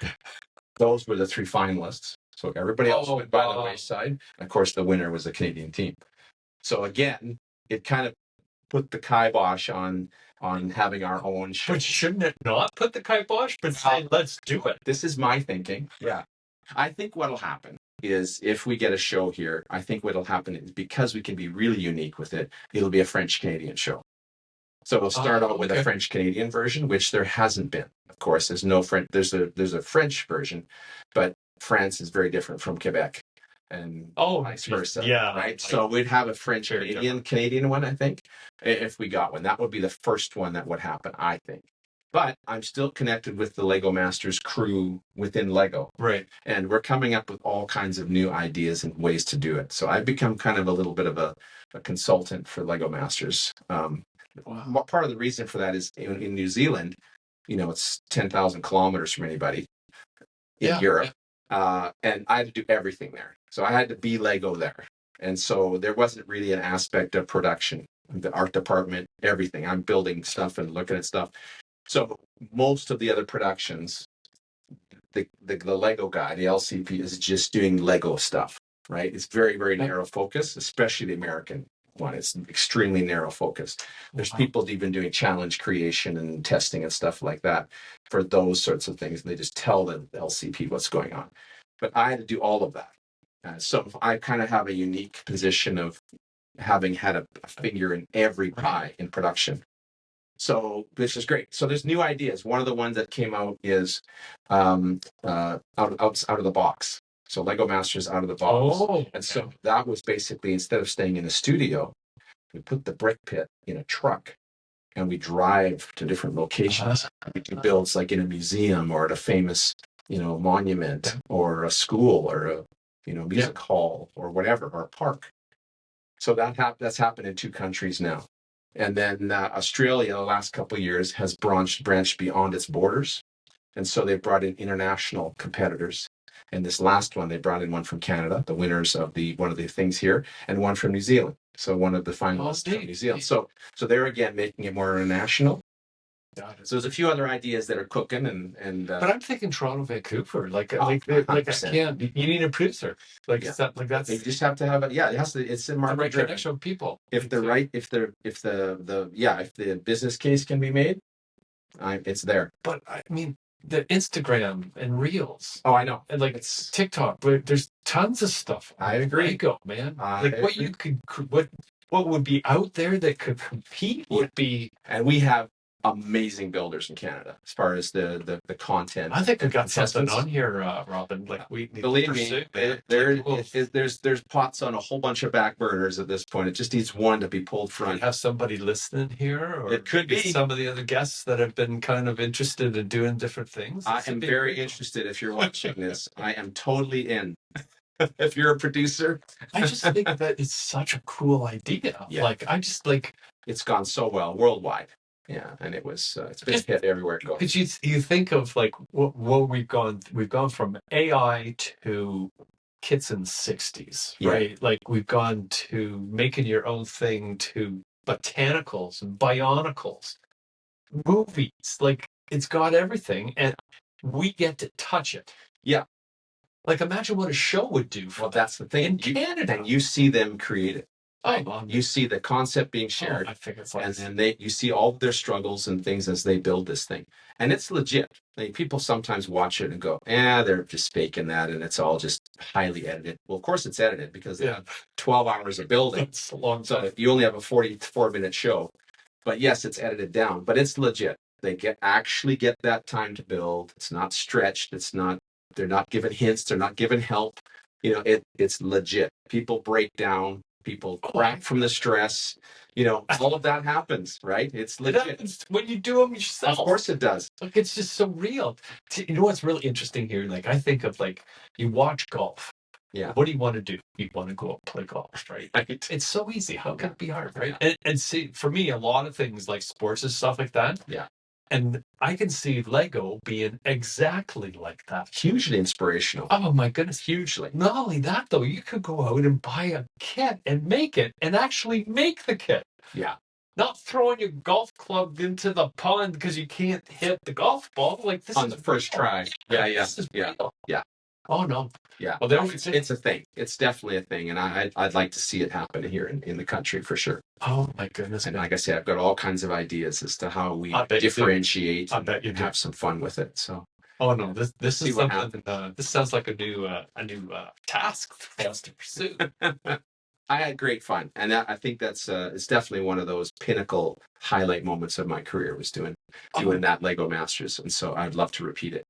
Those were the 3 finalists. So everybody else went by the wayside. Of course, the winner was a Canadian team. So again, it kind of put the kibosh on having our own show. But shouldn't it not put the kibosh? But say, let's do it. This is my thinking. Yeah. I think what'll happen is if we get a show here, I think what'll happen is because we can be really unique with it, it'll be a French-Canadian show. So we'll start out with a French-Canadian version, which there hasn't been. Of course, there's no French. There's a French version, but France is very different from Quebec, and vice versa. Yeah, right. So we'd have a French-Canadian one, I think, if we got one. That would be the first one that would happen, I think. But I'm still connected with the Lego Masters crew within Lego. Right. And we're coming up with all kinds of new ideas and ways to do it. So I've become kind of a little bit of a consultant for Lego Masters. Part of the reason for that is in New Zealand, it's 10,000 kilometers from anybody in Europe. And I had to do everything there. So I had to be Lego there. And so there wasn't really an aspect of production, the art department, everything. I'm building stuff and looking at stuff. So most of the other productions, the Lego guy, the LCP, is just doing Lego stuff, right? It's very, very narrow focus, especially the American one. It's extremely narrow focus. There's people even doing challenge creation and testing and stuff like that for those sorts of things. And they just tell the LCP what's going on. But I had to do all of that. So I kind of have a unique position of having had a finger in every pie in production. So this is great. So there's new ideas. One of the ones that came out is out of the box. So Lego Masters out of the box. And so that was basically, instead of staying in a studio, we put the brick pit in a truck and we drive to different locations. We do builds like in a museum or at a famous, monument or a school or a, music hall or whatever, or a park. So that's happened in 2 countries now. And then Australia, the last couple of years, has branched beyond its borders. And so they brought in international competitors. And this last one, they brought in one from Canada, the winners of one of the things here, and one from New Zealand. So one of the finalists from New Zealand. So they're again making it more international. So there's a few other ideas that are cooking, and but I'm thinking Toronto, Vancouver, like I can't. You need a producer, that's. You just have to have it. Yeah, it has to. It's in market connection with people. If the business case can be made, it's there. But I mean, the Instagram and Reels. Oh, I know. And it's TikTok. There's tons of stuff. I agree. Lego, man. What would be out there that could compete would be. And we have amazing builders in Canada as far as the content. I think we've got something on here, Robin. We need believe me, there's pots on a whole bunch of back burners at this point. It just needs one to be pulled front. Have somebody listening here, or it could be some of the other guests that have been kind of interested in doing different things. I am very interested. If you're watching this, I am totally in. If you're a producer, I just think that it's such a cool idea. Yeah. It's gone so well worldwide. Yeah, and it's been hit everywhere it goes. Because you think of what we've gone from AI to kits in the 60s, Yeah. right? Like we've gone to making your own thing, to botanicals and bionicles, movies. Like it's got everything, and we get to touch it. Yeah. Like imagine what a show would do for Well, that's the thing. in Canada. And you see them create it. Right? Oh, You see the concept being shared, I think it's like, and then you see all of their struggles and things as they build this thing. And it's legit. Like, people sometimes watch it and go, they're just faking that, and it's all just highly edited. Well, of course it's edited, because they have 12 hours of building. it's a long So time. you only have a 44-minute show. But yes, it's edited down, but it's legit. They actually get that time to build. It's not stretched. They're not given hints. They're not given help. It's legit. People break down. People crack from the stress. All of that happens, right? It's legit. It happens when you do them yourself. Of course it does. Like it's just so real. You know what's really interesting here? Like I think of like you watch golf. Yeah. What do you want to do? You want to go out and play golf, right? Right. It's so easy. How can it be hard, right? Yeah. And see, for me, a lot of things like sports and stuff like that. Yeah. And I can see Lego being exactly like that. Hugely inspirational. Oh my goodness. Hugely. Not only that, though, you could go out and buy a kit and make it and actually make the kit. Yeah. Not throwing your golf club into the pond because you can't hit the golf ball. Like this On is the first real. try. Yeah. This is real. Yeah. Oh no. Yeah. Well, it's a thing. It's definitely a thing. And I'd like to see it happen here in the country for sure. Oh my goodness. And like I said, I've got all kinds of ideas as to how we I bet you do. differentiate I bet you and do. have some fun with it. So Oh no, this See is what something. This sounds like a new task for us to pursue. I had great fun, and I think that's it's definitely one of those pinnacle highlight moments of my career, was doing that Lego Masters, and so I'd love to repeat it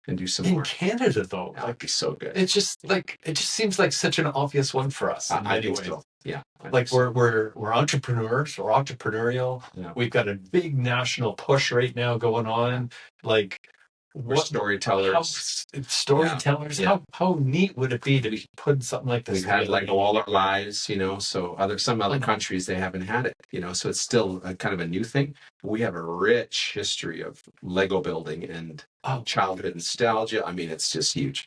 and do some In more. Canada, though, That'd be so good. it just seems like such an obvious one for us. In I many think ways. so. Yeah, Like we're entrepreneurs, we're entrepreneurial. Yeah. We've got a big national push right now going on. Like we're storytellers. Storytellers. Yeah. How neat would it be to be putting something like this? We've had Lego all our lives, so some other countries, they haven't had it, so it's still a kind of a new thing. We have a rich history of Lego building and childhood nostalgia. I mean, it's just huge.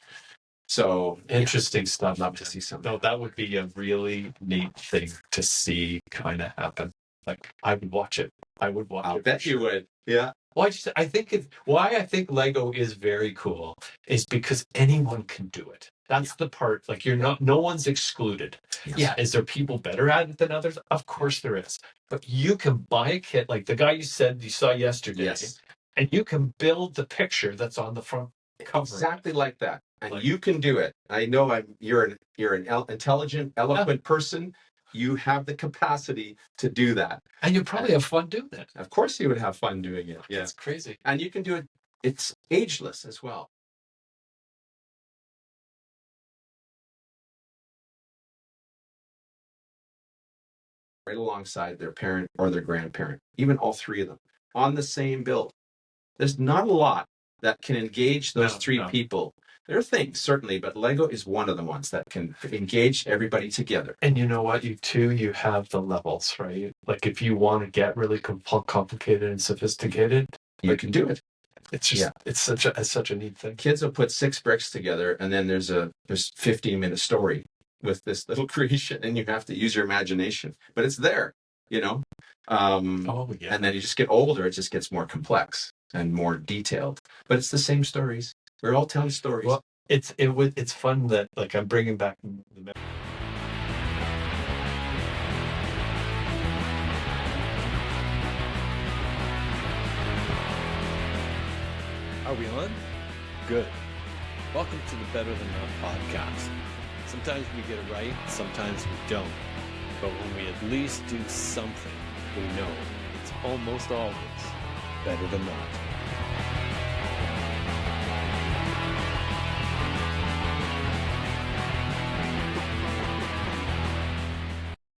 So interesting stuff. Love to see something. No, that would be a really neat thing to see kind of happen. Like I would watch it. I would watch it. I bet you would. Yeah. Well, I think Lego is very cool is because anyone can do it. That's the part. Like no one's excluded. Yes. Yeah. Is there people better at it than others? Of course there is. But you can buy a kit like the guy you said you saw yesterday. Yes. And you can build the picture that's on the front cover. Exactly like that. And you can do it. I know you're an intelligent, eloquent person. You have the capacity to do that. And you probably have fun doing it. Of course you would have fun doing it. Yeah. It's crazy. And you can do it. It's ageless as well. Right alongside their parent or their grandparent, even all three of them on the same build. There's not a lot that can engage those three people. There are things, certainly, but Lego is one of the ones that can engage everybody together. And you know what? You have the levels, right? Like if you want to get really complicated and sophisticated, you can do it. It's just it's such a neat thing. Kids will put 6 bricks together, and then there's 15-minute story with this little creation, and you have to use your imagination. But it's there, And then you just get older; it just gets more complex and more detailed. But it's the same stories. We're all telling stories. Well, it's fun that like I'm bringing back the. Are we on? Good. Welcome to the Better Than Not podcast. Sometimes we get it right, sometimes we don't. But when we at least do something, we know it's almost always better than not.